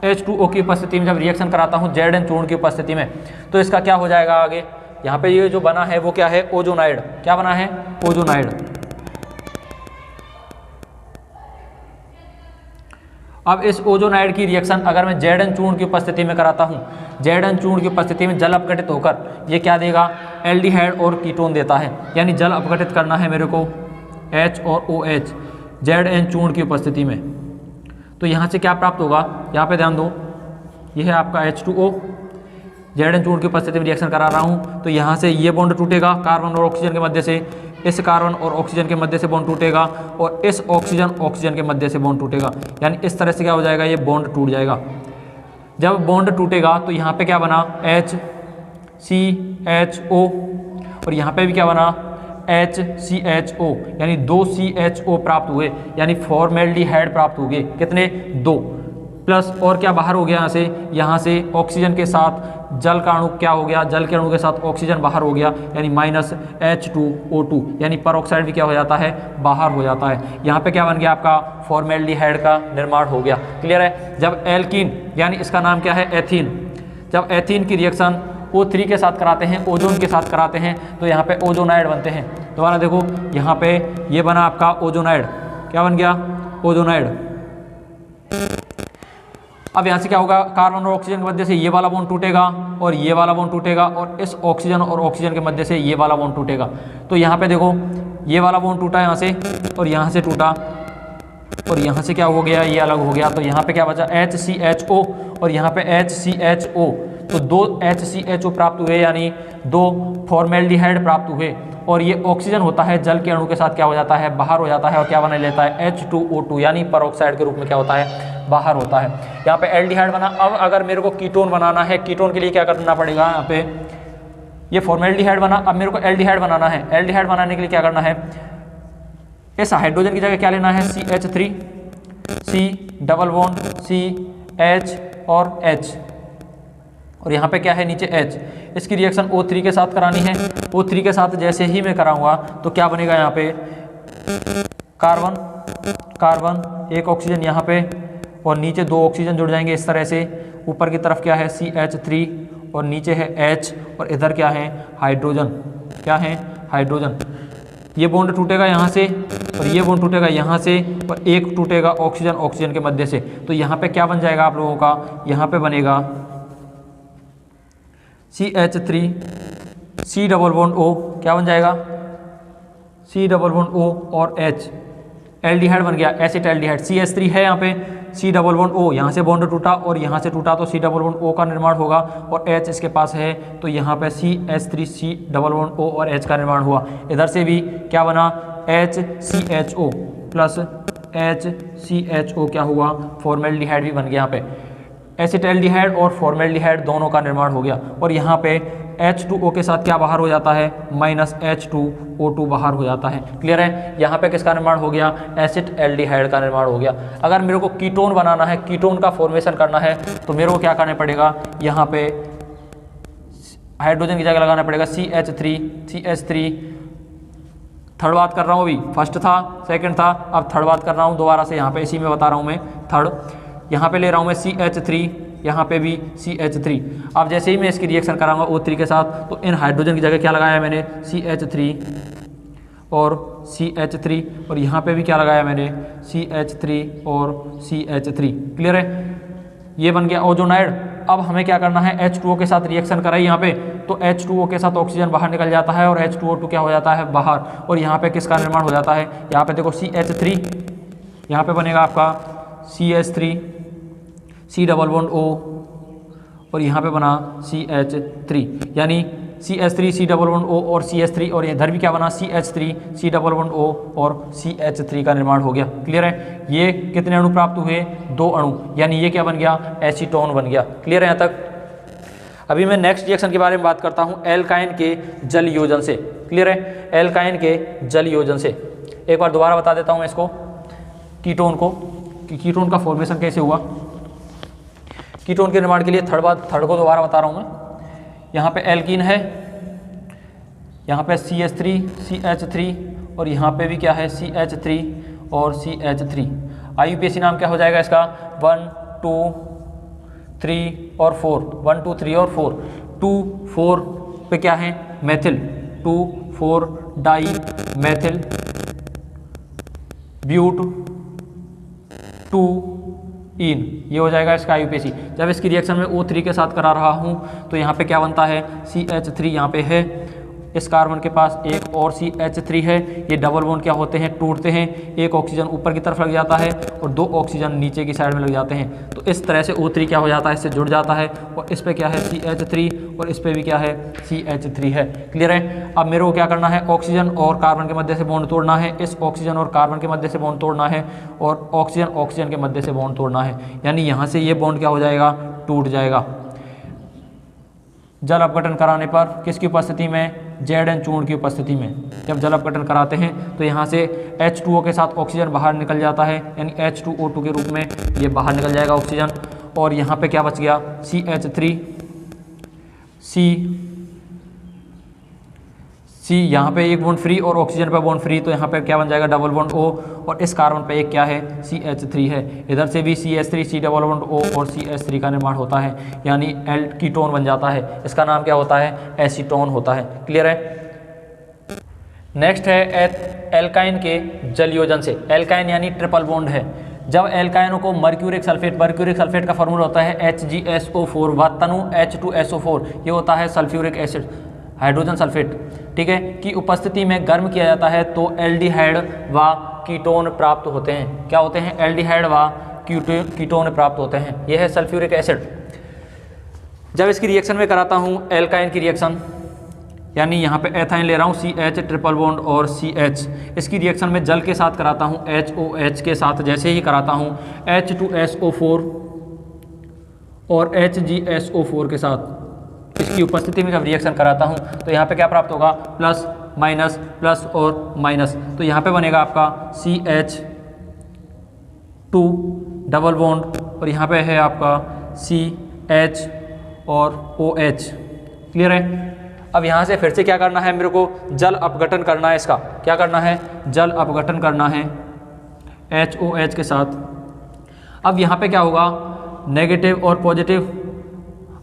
H2O की उपस्थिति में जब रिएक्शन कराता हूँ Zn चूर्ण की उपस्थिति में, तो इसका क्या हो जाएगा आगे, यहाँ पे ये जो बना है वो क्या है ओजोनाइड। क्या बना है, ओजोनाइड। अब इस ओजोनाइड की रिएक्शन अगर मैं Zn चूर्ण की उपस्थिति में कराता हूँ, Zn चूर्ण की उपस्थिति में जल अपघटित होकर ये क्या देगा, एल्डिहाइड और कीटोन देता है। यानी जल अपघटित करना है मेरे को H और OH Zn चूर्ण की उपस्थिति में, तो यहाँ से क्या प्राप्त होगा, यहाँ पे ध्यान दो, यह है आपका H2O। Zn चूर्ण की उपस्थिति में रिएक्शन करा रहा हूँ तो यहाँ से ये बॉन्ड टूटेगा कार्बन और ऑक्सीजन के मध्य से, इस कार्बन और ऑक्सीजन के मध्य से बॉन्ड टूटेगा और इस ऑक्सीजन के मध्य से बॉन्ड टूटेगा। यानी इस तरह से क्या हो जाएगा, ये बॉन्ड टूट जाएगा। जब बॉन्ड टूटेगा तो यहाँ पे क्या बना HCHO और यहाँ पे भी क्या बना HCHO, यानी 2 CHO प्राप्त हुए, यानी फॉर्मेल्डिहाइड प्राप्त हो गए। कितने, 2 प्लस और क्या बाहर हो गया यहाँ से ऑक्सीजन के साथ जल का अणु क्या हो गया, जल के अणु के साथ ऑक्सीजन बाहर हो गया यानी -H2O2, यानी परऑक्साइड भी क्या हो जाता है बाहर हो जाता है। यहाँ पे क्या बन गया आपका फॉर्मेल्डिहाइड का निर्माण हो गया। क्लियर है। जब एल्कीन यानी इसका नाम क्या है एथीन, जब एथीन की रिएक्शन O3 के साथ कराते हैं, ओजोन के साथ कराते हैं तो यहाँ पे ओजोनाइड बनते हैं। दोबारा देखो यहाँ पे ये बना आपका ओजोनाइड। क्या बन गया, ओजोनाइड। अब यहाँ से क्या होगा, कार्बन और ऑक्सीजन के मध्य से ये वाला बॉन्ड टूटेगा और ये वाला बॉन्ड टूटेगा और इस ऑक्सीजन और ऑक्सीजन के मध्य से ये वाला बॉन्ड टूटेगा। तो यहाँ पे देखो ये वाला बॉन्ड टूटा यहाँ से और यहाँ से टूटा और यहाँ से क्या हो गया, ये अलग हो गया। तो यहाँ पे क्या बचा HCHO और यहाँ पे HCHO, तो 2 HCHO प्राप्त हुए यानी 2 फॉर्मेल्डिहाइड प्राप्त हुए। और ये ऑक्सीजन होता है जल के अणु के साथ क्या हो जाता है, बाहर हो जाता है और क्या बना लेता है H2O2 यानी परऑक्साइड के रूप में क्या होता है, बाहर होता है। यहाँ पे एल्डिहाइड बना। अब अगर मेरे को कीटोन बनाना है, कीटोन के लिए क्या करना पड़ेगा, यहाँ पे ये फॉर्मेल्डिहाइड बना, अब मेरे को एल्डिहाइड बनाना है। एल्डिहाइड बनाने के लिए क्या करना है, इस हाइड्रोजन की जगह क्या लेना है CH3, C double bond CH और H और यहाँ पे क्या है नीचे H। इसकी रिएक्शन O3 के साथ करानी है। O3 के साथ जैसे ही मैं कराऊंगा तो क्या बनेगा, यहाँ पे कार्बन कार्बन, एक ऑक्सीजन यहाँ पे और नीचे 2 ऑक्सीजन जुड़ जाएंगे इस तरह से। ऊपर की तरफ क्या है CH3 और नीचे है H और इधर क्या है हाइड्रोजन, क्या है हाइड्रोजन। ये बॉन्ड टूटेगा यहाँ से और ये बॉन्ड टूटेगा यहाँ से और एक टूटेगा ऑक्सीजन ऑक्सीजन के मध्य से। तो यहाँ पे क्या बन जाएगा आप लोगों का, यहाँ पे बनेगा CH3 C double bond O, क्या बन जाएगा C डबल बॉन्ड O और H, एल्डिहाइड बन गया एसिड एल्डिहाइड। CH3 है यहाँ पे, C डबल बॉन्ड O, यहाँ से बॉन्ड टूटा और यहाँ से टूटा तो C डबल बॉन्ड O का निर्माण होगा और H इसके पास है तो यहाँ पे CH3 C double bond O और H का निर्माण हुआ। इधर से भी क्या बना HCHO प्लस HCHO क्या हुआ, फॉर्मेल्डिहाइड भी बन गया। यहाँ पे एसिटाल्डिहाइड और फॉर्मेल्डिहाइड दोनों का निर्माण हो गया और यहाँ पे H2O के साथ क्या बाहर हो जाता है, माइनस H2O2 बाहर हो जाता है। क्लियर है, यहाँ पे किसका निर्माण हो गया, एसिटाल्डिहाइड का निर्माण हो गया। अगर मेरे को कीटोन बनाना है, कीटोन का फॉर्मेशन करना है तो मेरे को क्या करना पड़ेगा, यहाँ पे हाइड्रोजन की जगह लगाना पड़ेगा CH3 थर्ड बात कर रहा हूँ, अभी फर्स्ट था सेकंड था, अब थर्ड बात कर रहा हूँ दोबारा से। यहाँ पे इसी में बता रहा हूँ मैं थर्ड, यहाँ पे ले रहा हूँ मैं CH3, यहाँ पे भी CH3। अब जैसे ही मैं इसकी रिएक्शन कराऊंगा O3 के साथ तो इन हाइड्रोजन की जगह क्या लगाया मैंने CH3 और CH3 और यहाँ पे भी क्या लगाया मैंने CH3 और CH3। क्लियर है, ये बन गया ओजोनाइड। अब हमें क्या करना है, H2O के साथ रिएक्शन कराई यहाँ पे तो H2O के साथ ऑक्सीजन बाहर निकल जाता है और H2O2 क्या हो जाता है बाहर और यहाँ पे किसका निर्माण हो जाता है, यहाँ पे देखो CH3, यहाँ पे बनेगा आपका CH3 C double bond O और यहाँ पे बना CH3 यानी CH3 C double bond O और CH3 और इधर भी क्या बना CH3 C double bond O और CH3 का निर्माण हो गया। क्लियर है, ये कितने अणु प्राप्त हुए, 2 अणु, यानी ये क्या बन गया, एसीटोन बन गया। क्लियर है यहाँ तक। अभी मैं नेक्स्ट रिएक्शन के बारे में बात करता हूँ एल्काइन के जल योजन से। क्लियर है, एल्काइन के जल योजन से एक बार दोबारा बता देता हूँ मैं इसको, कीटोन को कि कीटोन का फॉर्मेशन कैसे हुआ। कीटोन के निर्माण के लिए थर्ड को दोबारा बता रहा हूँ मैं। यहाँ पे एल्कीन है, यहाँ पे CH3 CH3 और यहाँ पे भी क्या है CH3 और CH3। IUPAC नाम क्या हो जाएगा इसका, 1 2 3 और 4, 1 2 3 और 4। 2 4 पे क्या है मेथिल, 2 4 डाई मेथिल ब्यूट 2 इन, ये हो जाएगा इसका IUPAC। जब इसकी रिएक्शन में O3 के साथ करा रहा हूँ तो यहाँ पे क्या बनता है CH3 यहाँ पे है, इस कार्बन के पास एक और CH3 है, ये डबल बॉन्ड क्या होते हैं, टूटते हैं, एक ऑक्सीजन ऊपर की तरफ लग जाता है और 2 ऑक्सीजन नीचे की साइड में लग जाते हैं। तो इस तरह से O3 क्या हो जाता है, इससे जुड़ जाता है और इस पे क्या है CH3 और इस पे भी क्या है CH3 है। क्लियर है, अब मेरे को क्या करना है, ऑक्सीजन और कार्बन के मध्य से बॉन्ड तोड़ना है, इस ऑक्सीजन और कार्बन के मध्य से बॉन्ड तोड़ना है और ऑक्सीजन के मध्य से बॉन्ड तोड़ना है, यानी यहाँ से ये बॉन्ड क्या हो जाएगा, टूट जाएगा। जल अपघटन कराने पर किसकी उपस्थिति में, Zn चूर्ण की उपस्थिति में। जब जल अपघटन कराते हैं तो यहाँ से H2O के साथ ऑक्सीजन बाहर निकल जाता है, यानी H2O2 के रूप में ये बाहर निकल जाएगा ऑक्सीजन और यहाँ पे क्या बच गया CH3 C, यहाँ पे एक बॉन्ड फ्री और ऑक्सीजन पे बॉन्ड फ्री, तो यहाँ पे क्या बन जाएगा डबल बॉन्ड O और इस कार्बन पे एक क्या है CH3 है। इधर से भी CH3 C double bond O और CH3 का निर्माण होता है, यानी एल कीटोन बन जाता है। इसका नाम क्या होता है, एसीटोन होता है। क्लियर है। नेक्स्ट है एल्काइन के जल योजन से। एल्काइन यानी ट्रिपल बॉन्ड है। जब एल्काइनों को मर्क्यूरिक सल्फेट का फॉर्मूला होता है HgSO4 व तनु H2SO4, ये होता है सल्फ्यूरिक एसिड। हाइड्रोजन सल्फेट, ठीक है, की उपस्थिति में गर्म किया जाता है तो एल्डिहाइड व कीटोन प्राप्त होते हैं। क्या होते हैं? एल्डिहाइड व कीटोन प्राप्त होते हैं। यह है सल्फ्यूरिक एसिड। जब इसकी रिएक्शन में कराता हूँ एल्काइन की रिएक्शन, यानी यहाँ पे एथाइन ले रहा हूँ CH ट्रिपल बॉन्ड और CH, इसकी रिएक्शन में जल के साथ कराता हूँ HOH के साथ, जैसे ही कराता हूँ H2SO4 और HgSO4 के साथ, इसकी उपस्थिति में जब रिएक्शन कराता हूँ तो यहाँ पे क्या प्राप्त होगा? प्लस माइनस, प्लस और माइनस। तो यहाँ पे बनेगा आपका CH2 डबल बॉन्ड और यहाँ पे है आपका CH और OH। क्लियर है? अब यहाँ से फिर से क्या करना है, मेरे को जल अपघटन करना है। इसका क्या करना है? जल अपघटन करना है HOH के साथ। अब यहाँ पे क्या होगा? नेगेटिव और पॉजिटिव।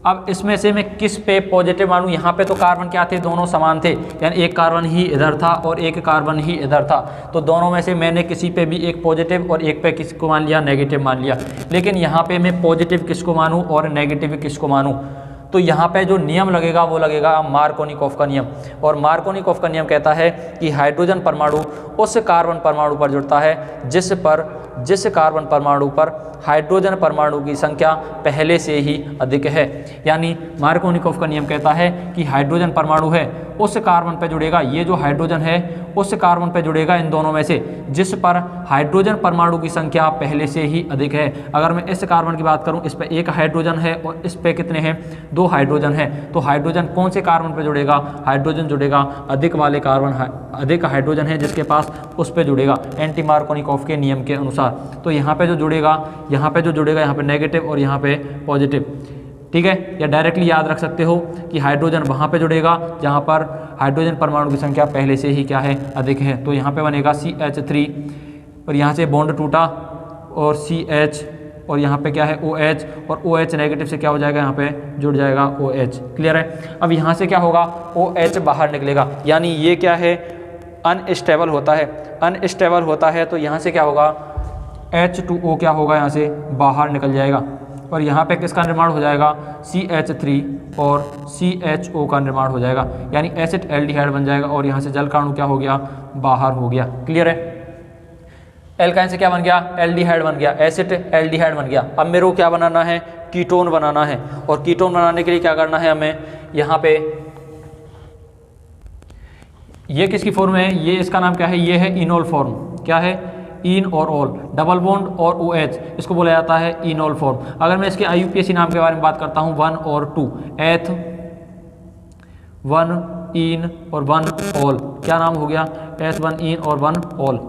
अब इसमें से मैं किस पे पॉजिटिव मानूँ? यहाँ पे तो कार्बन क्या थे? दोनों समान थे, यानी एक कार्बन ही इधर था और एक कार्बन ही इधर था, तो दोनों में से मैंने किसी पे भी एक पॉजिटिव और एक पे किसको मान लिया? नेगेटिव मान लिया। लेकिन यहाँ पे मैं पॉजिटिव किसको मानूँ और नेगेटिव किसको मानूँ? तो यहाँ पे जो नियम लगेगा वो लगेगा मार्कोनिकॉफ का नियम। और मार्कोनिकॉफ का नियम कहता है कि हाइड्रोजन परमाणु उस कार्बन परमाणु पर जुड़ता है जिस कार्बन परमाणु पर हाइड्रोजन परमाणु की संख्या पहले से ही अधिक है। यानी मार्कोनिकॉफ का नियम कहता है कि हाइड्रोजन परमाणु है उस कार्बन पर जुड़ेगा, ये जो हाइड्रोजन है उस कार्बन पर जुड़ेगा इन दोनों में से जिस पर हाइड्रोजन परमाणु की संख्या पहले से ही अधिक है। अगर मैं इस कार्बन की बात करूं, इस पर एक हाइड्रोजन है और इस पे कितने हैं? 2 हाइड्रोजन है। तो हाइड्रोजन कौन से कार्बन पर जुड़ेगा? हाइड्रोजन जुड़ेगा अधिक वाले कार्बन, अधिक हाइड्रोजन है जिसके पास, उस पर जुड़ेगा एंटी मार्कोनिकॉफ के नियम के अनुसार। तो यहाँ पे जो जुड़ेगा, यहाँ पे नेगेटिव और यहाँ पे पॉजिटिव, ठीक है। या डायरेक्टली याद रख सकते हो कि हाइड्रोजन वहाँ पे जुड़ेगा जहाँ पर हाइड्रोजन परमाणु की संख्या पहले से ही क्या है? अधिक है। तो यहाँ पे बनेगा CH3 और यहाँ से बॉन्ड टूटा और CH और यहाँ पे क्या है? OH और OH नेगेटिव से क्या हो जाएगा? यहाँ पे जुड़ जाएगा OH। क्लियर है? अब यहाँ से क्या होगा? OH बाहर निकलेगा, यानी ये क्या है? अनस्टेबल होता है। अनस्टेबल होता है तो यहाँ से क्या होगा? H2O क्या होगा? यहाँ से बाहर निकल जाएगा और यहाँ पे किसका निर्माण हो जाएगा? CH3 और CHO का निर्माण हो जाएगा, यानी एसिड एल्डिहाइड बन जाएगा और यहाँ से जल का अणु क्या हो गया? बाहर हो गया। क्लियर है? एल्काइन से क्या बन गया? एल्डिहाइड बन गया, एसिड एल्डिहाइड बन गया। अब मेरे को क्या बनाना है? कीटोन बनाना है। और कीटोन बनाने के लिए क्या करना है हमें? यहाँ पे ये किसकी फॉर्म है? ये इसका नाम क्या है? ये है इनोल फॉर्म। क्या है? इन और ऑल, डबल बॉन्ड और OH, इसको बोला जाता है इनोल फॉर्म। अगर मैं इसके IUPAC नाम के बारे में बात करता हूँ 1 और 2, एथ 1 इन और 1 ऑल, क्या नाम हो गया? S1 इन और 1 ऑल,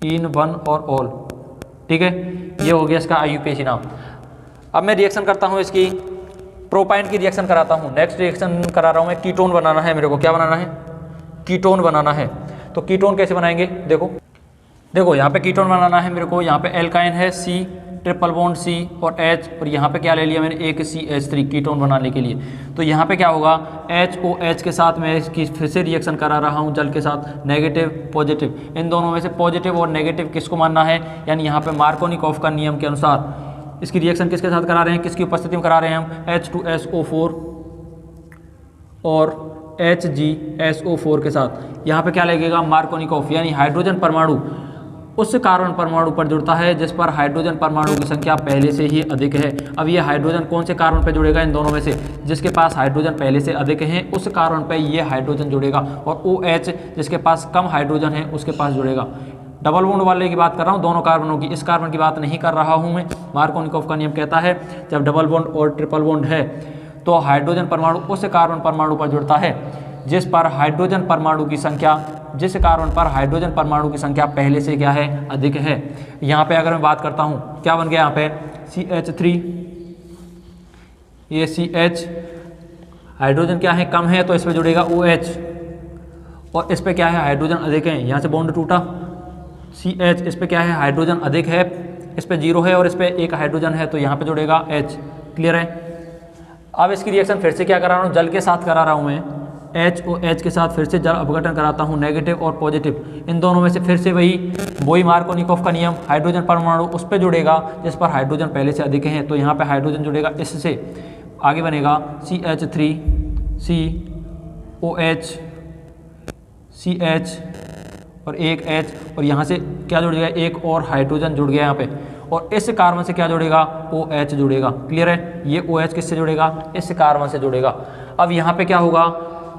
इन 1 और ऑल, ठीक है। ये हो गया इसका IUPAC नाम। अब मैं रिएक्शन करता हूँ, इसकी प्रोपाइन की रिएक्शन कराता हूँ। नेक्स्ट रिएक्शन करा रहा हूँ मैं, कीटोन बनाना है मेरे को। क्या बनाना है? कीटोन बनाना है। तो कीटोन कैसे बनाएंगे? देखो यहाँ पे कीटोन बनाना है मेरे को। यहाँ पे एल्काइन है C ट्रिपल बॉन्ड C और H, और यहाँ पे क्या ले लिया मैंने? एक CH3 कीटोन बनाने के लिए। तो यहाँ पे क्या होगा? HOH के साथ मैं इसकी फिर से रिएक्शन करा रहा हूँ जल के साथ, नेगेटिव पॉजिटिव। इन दोनों में से पॉजिटिव और नेगेटिव किसको मानना है? यानी यहाँ पे मार्कोनिकॉफ का नियम के अनुसार इसकी रिएक्शन किसके साथ करा रहे हैं? किसकी उपस्थिति में करा रहे हैं हम? H2SO4 और HgSO4 के साथ। यहाँ पे क्या लगेगा? मार्कोनिकॉफ, यानी हाइड्रोजन परमाणु उस कार्बन परमाणु पर जुड़ता है जिस पर हाइड्रोजन परमाणु की संख्या पहले से ही अधिक है। अब ये हाइड्रोजन कौन से कार्बन पर जुड़ेगा? इन दोनों में से जिसके पास हाइड्रोजन पहले से अधिक है उस कार्बन पर ये हाइड्रोजन जुड़ेगा, और OH जिसके पास कम हाइड्रोजन है उसके पास जुड़ेगा। डबल बॉन्ड वाले की बात कर रहा हूँ, दोनों कार्बनों की, इस कार्बन की बात नहीं कर रहा हूँ मैं। मार्कोनिकॉफ का नियम कहता है जब डबल बॉन्ड और ट्रिपल बॉन्ड है तो हाइड्रोजन परमाणु उस कार्बन परमाणु पर जुड़ता है जिस पर हाइड्रोजन परमाणु की संख्या, जिस कार्बन पर हाइड्रोजन परमाणु की संख्या पहले से क्या है? अधिक है। यहाँ पे अगर मैं बात करता हूँ, क्या बन गया यहाँ पे? CH3, ये CH, हाइड्रोजन क्या है? कम है, तो इस पर जुड़ेगा OH, और इस पर क्या है? हाइड्रोजन अधिक है, यहाँ से बॉन्ड टूटा। CH, इस पर क्या है? हाइड्रोजन अधिक है, इस पर 0 है और इस पर एक हाइड्रोजन है, तो यहाँ पे जुड़ेगा H। क्लियर है? अब इसकी रिएक्शन फिर से क्या करा रहा हूँ? जल के साथ करा रहा हूँ मैं, HOH के साथ फिर से जल अपघटन कराता हूँ, नेगेटिव और पॉजिटिव। इन दोनों में से फिर से वही मार्कोनिकॉफ का नियम, हाइड्रोजन परमाणु उस पर जुड़ेगा जिस पर हाइड्रोजन पहले से अधिक है, तो यहाँ पे हाइड्रोजन जुड़ेगा इससे। आगे बनेगा CH3 COH CH और एक H, और यहाँ से क्या जुड़ गया, एक और हाइड्रोजन जुड़ गया यहाँ पे, और इस कार्बन से क्या जुड़ेगा, OH जुड़ेगा। क्लियर है, ये OH किससे जुड़ेगा, इस कार्बन से जुड़ेगा। अब यहाँ पे क्या होगा,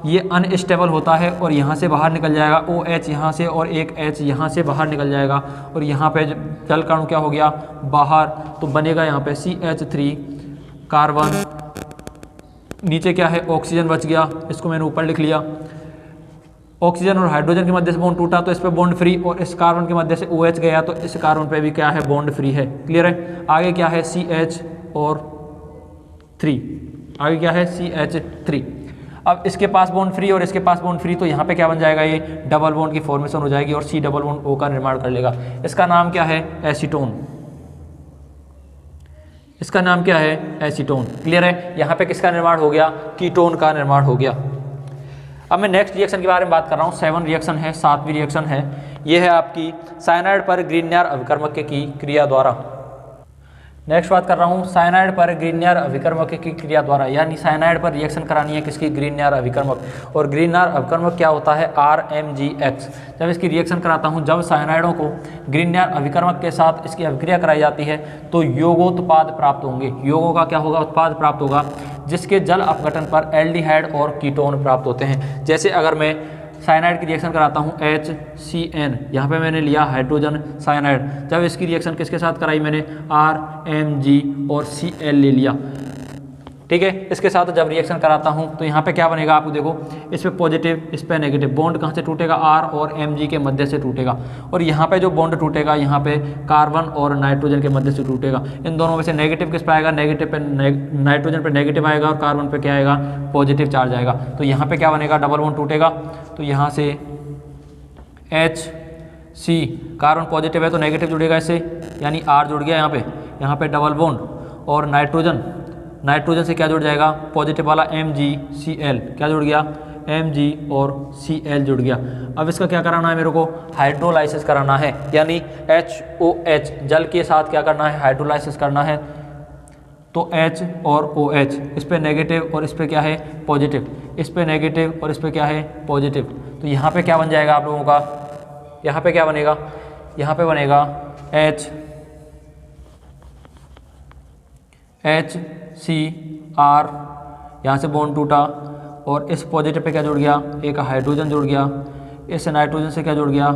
ये अनस्टेबल होता है और यहाँ से बाहर निकल जाएगा, OH यहाँ से और एक H यहाँ से बाहर निकल जाएगा, और यहाँ पे जल कण क्या हो गया, बाहर, तो बनेगा यहाँ पे CH3 कार्बन, नीचे क्या है, ऑक्सीजन बच गया, इसको मैंने ऊपर लिख लिया। ऑक्सीजन और हाइड्रोजन के मध्य से बॉन्ड टूटा तो इस पे बॉन्ड फ्री, और इस कार्बन के मध्य से OH गया तो इस कार्बन पे भी क्या है, बॉन्ड फ्री है। क्लियर है, आगे क्या है, CH और 3, आगे क्या है, CH3। अब इसके पास बॉन्ड फ्री और इसके पास बॉन्ड फ्री, तो यहाँ पे क्या बन जाएगा, ये डबल बॉन्ड की फॉर्मेशन हो जाएगी और C डबल बॉन्ड O का निर्माण कर लेगा। इसका नाम क्या है, एसीटोन। इसका नाम क्या है, एसीटोन। क्लियर है, यहाँ पे किसका निर्माण हो गया, कीटोन का निर्माण हो गया। अब मैं नेक्स्ट रिएक्शन के बारे में बात कर रहा हूँ। 7 रिएक्शन है, 7वीं रिएक्शन है, ये है आपकी साइनाइड पर ग्रीनियर अभिकर्मक की क्रिया द्वारा। नेक्स्ट बात कर रहा हूँ साइनाइड पर ग्रीनियर अभिकर्मक की क्रिया द्वारा, यानी साइनाइड पर रिएक्शन करानी है किसकी, ग्रीनियर अभिकर्मक। और ग्रीनियर अभिकर्मक क्या होता है, RMGX। जब इसकी रिएक्शन कराता हूँ, जब साइनाइडों को ग्रीनियर अभिकर्मक के साथ इसकी अभिक्रिया कराई जाती है तो योगोत्पाद प्राप्त होंगे। योगों का क्या होगा, उत्पाद प्राप्त होगा, जिसके जल अपघटन पर एल्डिहाइड और कीटोन प्राप्त होते हैं। जैसे अगर मैं साइनाइड की रिएक्शन कराता हूँ HCN, यहाँ पे मैंने लिया हाइड्रोजन साइनाइड, जब इसकी रिएक्शन किसके साथ कराई मैंने, RMG और Cl ले लिया। ठीक है, इसके साथ जब रिएक्शन कराता हूँ तो यहाँ पे क्या बनेगा, आपको देखो, इस पे पॉजिटिव, इस पे नेगेटिव, बॉन्ड कहाँ से टूटेगा, R और Mg के मध्य से टूटेगा, और यहाँ पे जो बॉन्ड टूटेगा यहाँ पे कार्बन और नाइट्रोजन के मध्य से टूटेगा। इन दोनों में से नेगेटिव किस पे आएगा, नेगेटिव पे नाइट्रोजन पे नेगेटिव आएगा और कार्बन पे क्या आएगा, पॉजिटिव चार्ज आएगा। तो यहाँ पे क्या बनेगा, डबल बॉन्ड टूटेगा, तो यहाँ से HC, कार्बन पॉजिटिव है तो नेगेटिव जुड़ेगा इससे, यानी R जुड़ गया यहाँ पे डबल बॉन्ड, और नाइट्रोजन से क्या जुड़ जाएगा, पॉजिटिव वाला MgCl, क्या जुड़ गया, Mg और Cl जुड़ गया। अब इसका क्या कराना है, मेरे को हाइड्रोलाइसिस कराना है, यानी HOH जल के साथ क्या करना है, हाइड्रोलाइसिस करना है। तो H और OH, इस पे नेगेटिव और इस पे क्या है, पॉजिटिव, इस पे नेगेटिव और इस पे क्या है, पॉजिटिव। तो यहाँ पे क्या बन जाएगा आप लोगों का, यहाँ पे क्या बनेगा, यहाँ पे बनेगा HCr, यहाँ से बॉन्ड टूटा और इस पॉजिटिव पे क्या जुड़ गया, एक हाइड्रोजन जुड़ गया, इस नाइट्रोजन से क्या जुड़ गया,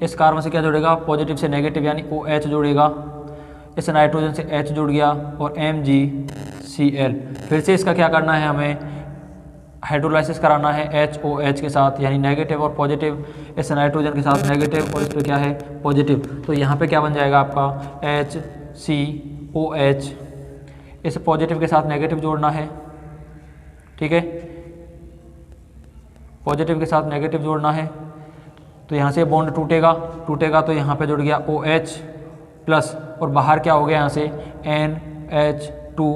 इस कार्बन से क्या जुड़ेगा, पॉजिटिव से नेगेटिव यानी OH जुड़ेगा, इस नाइट्रोजन से H जुड़ गया और MgCl। फिर से इसका क्या करना है, हमें हाइड्रोलाइसिस कराना है HOH के साथ, यानी नेगेटिव और पॉजिटिव, इस नाइट्रोजन के साथ नेगेटिव और इस पर क्या है, पॉजिटिव। तो यहाँ पे क्या बन जाएगा आपका HCOH, इस पॉजिटिव के साथ नेगेटिव जोड़ना है। ठीक है, पॉजिटिव के साथ नेगेटिव जोड़ना है, तो यहाँ से बॉन्ड टूटेगा तो यहाँ पे जुड़ गया OH प्लस, और बाहर क्या हो गया, यहाँ से NH2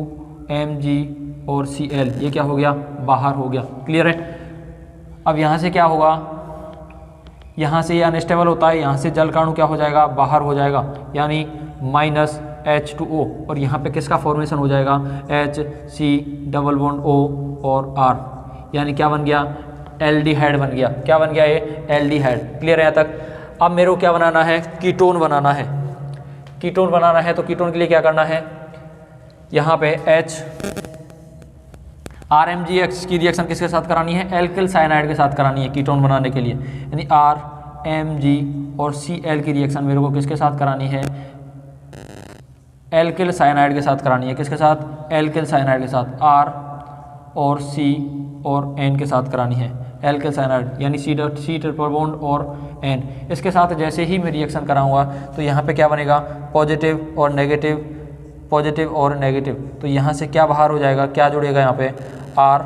Mg और Cl, ये क्या हो गया, बाहर हो गया। क्लियर है, अब यहाँ से क्या होगा, यहाँ से ये अनस्टेबल होता है, यहाँ से जल कण क्या हो जाएगा, बाहर हो जाएगा, यानी -H2O, और यहाँ पे किसका फॉर्मेशन हो जाएगा, HC डबल बॉन्ड O और R, यानी क्या बन गया, एल्डिहाइड बन गया। क्या बन गया, ये एल्डिहाइड। क्लियर है यहाँ तक। अब मेरे को क्या बनाना है, कीटोन बनाना है। कीटोन बनाना है तो कीटोन के लिए क्या करना है, यहाँ पे RMGX की रिएक्शन किसके साथ करानी है, एल्किल साइनाइड के साथ करानी है कीटोन बनाने के लिए, यानी RMG और Cl की रिएक्शन मेरे को किसके साथ करानी है, एल्किल साइनाइड के साथ करानी है। किसके साथ, एल्किल साइनाइड के साथ, R और C और N के साथ करानी है, एल्किल साइनाइड यानी C ट्रिपल बॉन्ड और N। इसके साथ जैसे ही मैं रिएक्शन कराऊंगा तो यहाँ पे क्या बनेगा, पॉजिटिव और नेगेटिव, पॉजिटिव और नेगेटिव। तो यहाँ से क्या बाहर हो जाएगा, क्या जुड़ेगा यहाँ पे, R,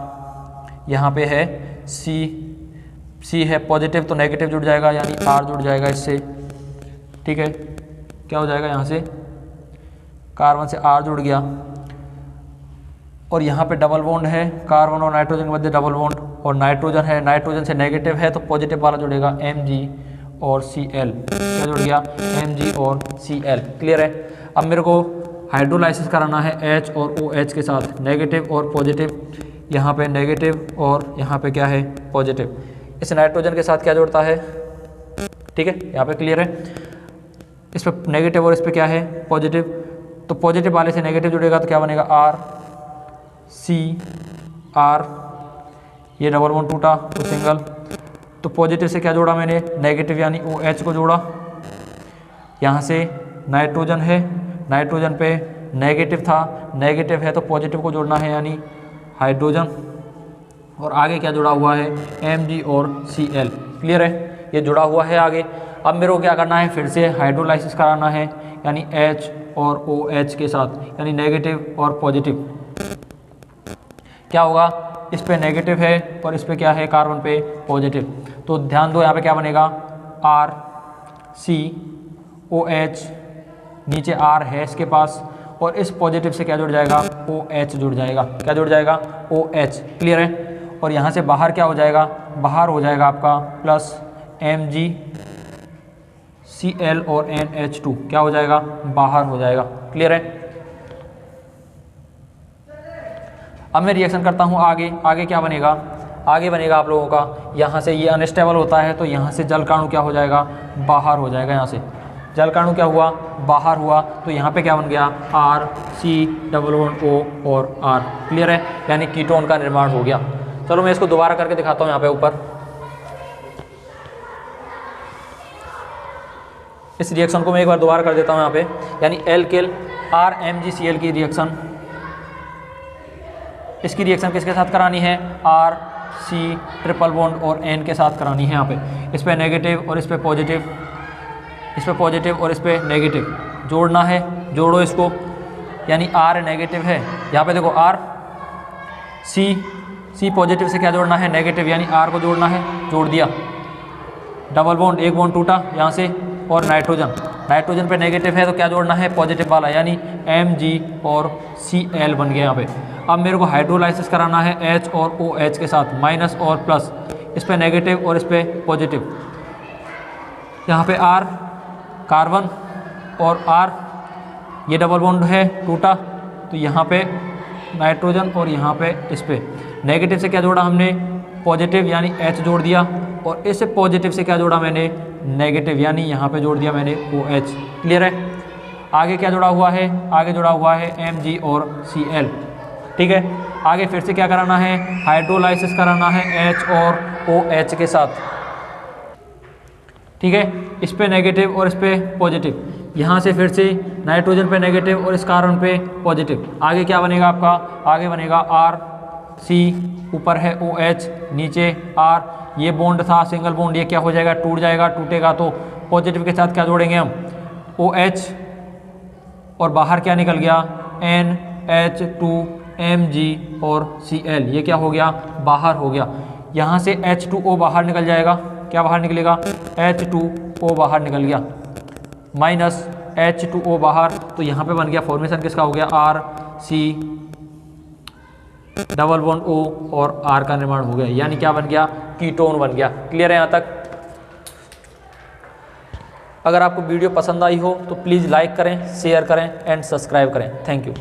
यहाँ पे है C है पॉजिटिव तो नेगेटिव जुड़ जाएगा, यानी R जुड़ जाएगा इससे। ठीक है, क्या हो जाएगा, यहाँ से कार्बन से R जुड़ गया, और यहाँ पे डबल बॉन्ड है, कार्बन और नाइट्रोजन के मध्य डबल बॉन्ड, और नाइट्रोजन है, नाइट्रोजन से नेगेटिव है तो पॉजिटिव वाला जुड़ेगा Mg और Cl, क्या जुड़ गया, Mg और Cl। क्लियर है। अब मेरे को हाइड्रोलाइसिस कराना है H और OH के साथ, नेगेटिव और पॉजिटिव, यहाँ पे नेगेटिव और यहाँ पे क्या है पॉजिटिव। इस नाइट्रोजन के साथ क्या जोड़ता है, ठीक है, यहाँ पे क्लियर है। इस पर नेगेटिव और इस पर क्या है पॉजिटिव, तो पॉजिटिव वाले से नेगेटिव जुड़ेगा तो क्या बनेगा RCR, ये डबल बॉन्ड टूटा तो सिंगल, तो पॉजिटिव से क्या जोड़ा मैंने नेगेटिव यानी OH को जोड़ा, यहाँ से नाइट्रोजन है, नाइट्रोजन पे नेगेटिव था, नेगेटिव है तो पॉजिटिव को जोड़ना है यानी हाइड्रोजन, और आगे क्या जुड़ा हुआ है Mg और Cl, क्लियर है, ये जुड़ा हुआ है आगे। अब मेरे को क्या करना है, फिर से हाइड्रोलाइसिस कराना है यानी H और OH के साथ, यानी नेगेटिव और पॉजिटिव। क्या होगा, इस पे नेगेटिव है और इस पे क्या है कार्बन पे पॉजिटिव, तो ध्यान दो यहाँ पे क्या बनेगा RCOH, नीचे R है इसके पास, और इस पॉजिटिव से क्या जुड़ जाएगा OH जुड़ जाएगा, क्या जुड़ जाएगा OH, क्लियर है। और यहाँ से बाहर क्या हो जाएगा, बाहर हो जाएगा आपका प्लस MgCl और NH2, क्या हो जाएगा बाहर हो जाएगा, क्लियर है। अब मैं रिएक्शन करता हूँ आगे, आगे क्या बनेगा, आगे बनेगा आप लोगों का, यहाँ से ये अनस्टेबल होता है तो यहाँ से जलकाणु क्या हो जाएगा बाहर हो जाएगा, यहाँ से जलकाणु क्या हुआ बाहर हुआ, तो यहाँ पे क्या बन गया RC⋯O और R, क्लियर है, यानी कीटोन का निर्माण हो गया। चलो मैं इसको दोबारा करके दिखाता हूँ यहाँ पे ऊपर, इस रिएक्शन को मैं एक बार दोबारा कर देता हूँ यहाँ पे, यानी एल्किल RMgCl की रिएक्शन, इसकी रिएक्शन किसके साथ करानी है RC⋯ और N के साथ करानी है। यहाँ पे इस पे नेगेटिव और इस पे पॉजिटिव, इस पे पॉजिटिव और इस पे नेगेटिव जोड़ना है, जोड़ो इसको, यानी R नेगेटिव है, यहाँ पे देखो C पॉजिटिव से क्या जोड़ना है नेगेटिव, यानी R को जोड़ना है, जोड़ दिया, डबल बॉन्ड, एक बॉन्ड टूटा यहाँ से, और नाइट्रोजन पे नेगेटिव है तो क्या जोड़ना है पॉजिटिव वाला, यानी Mg और Cl बन गया यहाँ पे। अब मेरे को हाइड्रोलाइसिस कराना है H और OH के साथ, माइनस और प्लस, इस पे नेगेटिव और इस पे पॉजिटिव, यहाँ पे R कार्बन और R, ये डबल बॉन्ड है टूटा, तो यहाँ पे नाइट्रोजन और यहाँ पे इस पे नेगेटिव से क्या जोड़ा हमने पॉजिटिव यानी H जोड़ दिया, और इस पॉजिटिव से क्या जोड़ा मैंने नेगेटिव, यानी यहाँ पे जोड़ दिया मैंने OH, क्लियर है। आगे क्या जुड़ा हुआ है, आगे जुड़ा हुआ है Mg और Cl, ठीक है। आगे फिर से क्या कराना है, हाइड्रोलाइसिस कराना है H और OH के साथ, ठीक है, इस पे नेगेटिव और इस पे पॉजिटिव, यहाँ से फिर से नाइट्रोजन पे नेगेटिव और इस कार्बन पे पॉजिटिव। आगे क्या बनेगा आपका, आगे बनेगा RC, ऊपर है OH, नीचे R, ये बॉन्ड था सिंगल बॉन्ड, ये क्या हो जाएगा टूट जाएगा, टूटेगा तो पॉजिटिव के साथ क्या जोड़ेंगे हम OH, और बाहर क्या निकल गया NH2 Mg और Cl, ये क्या हो गया बाहर हो गया। यहाँ से H2O बाहर निकल जाएगा, क्या बाहर निकलेगा H2O बाहर निकल गया, माइनस H2O बाहर, तो यहाँ पे बन गया फॉर्मेशन किसका हो गया RC⋯O और R का निर्माण हो गया, यानी क्या बन गया कीटोन बन गया, क्लियर है यहाँ तक। अगर आपको वीडियो पसंद आई हो तो प्लीज़ लाइक करें, शेयर करें एंड सब्सक्राइब करें। Thank you.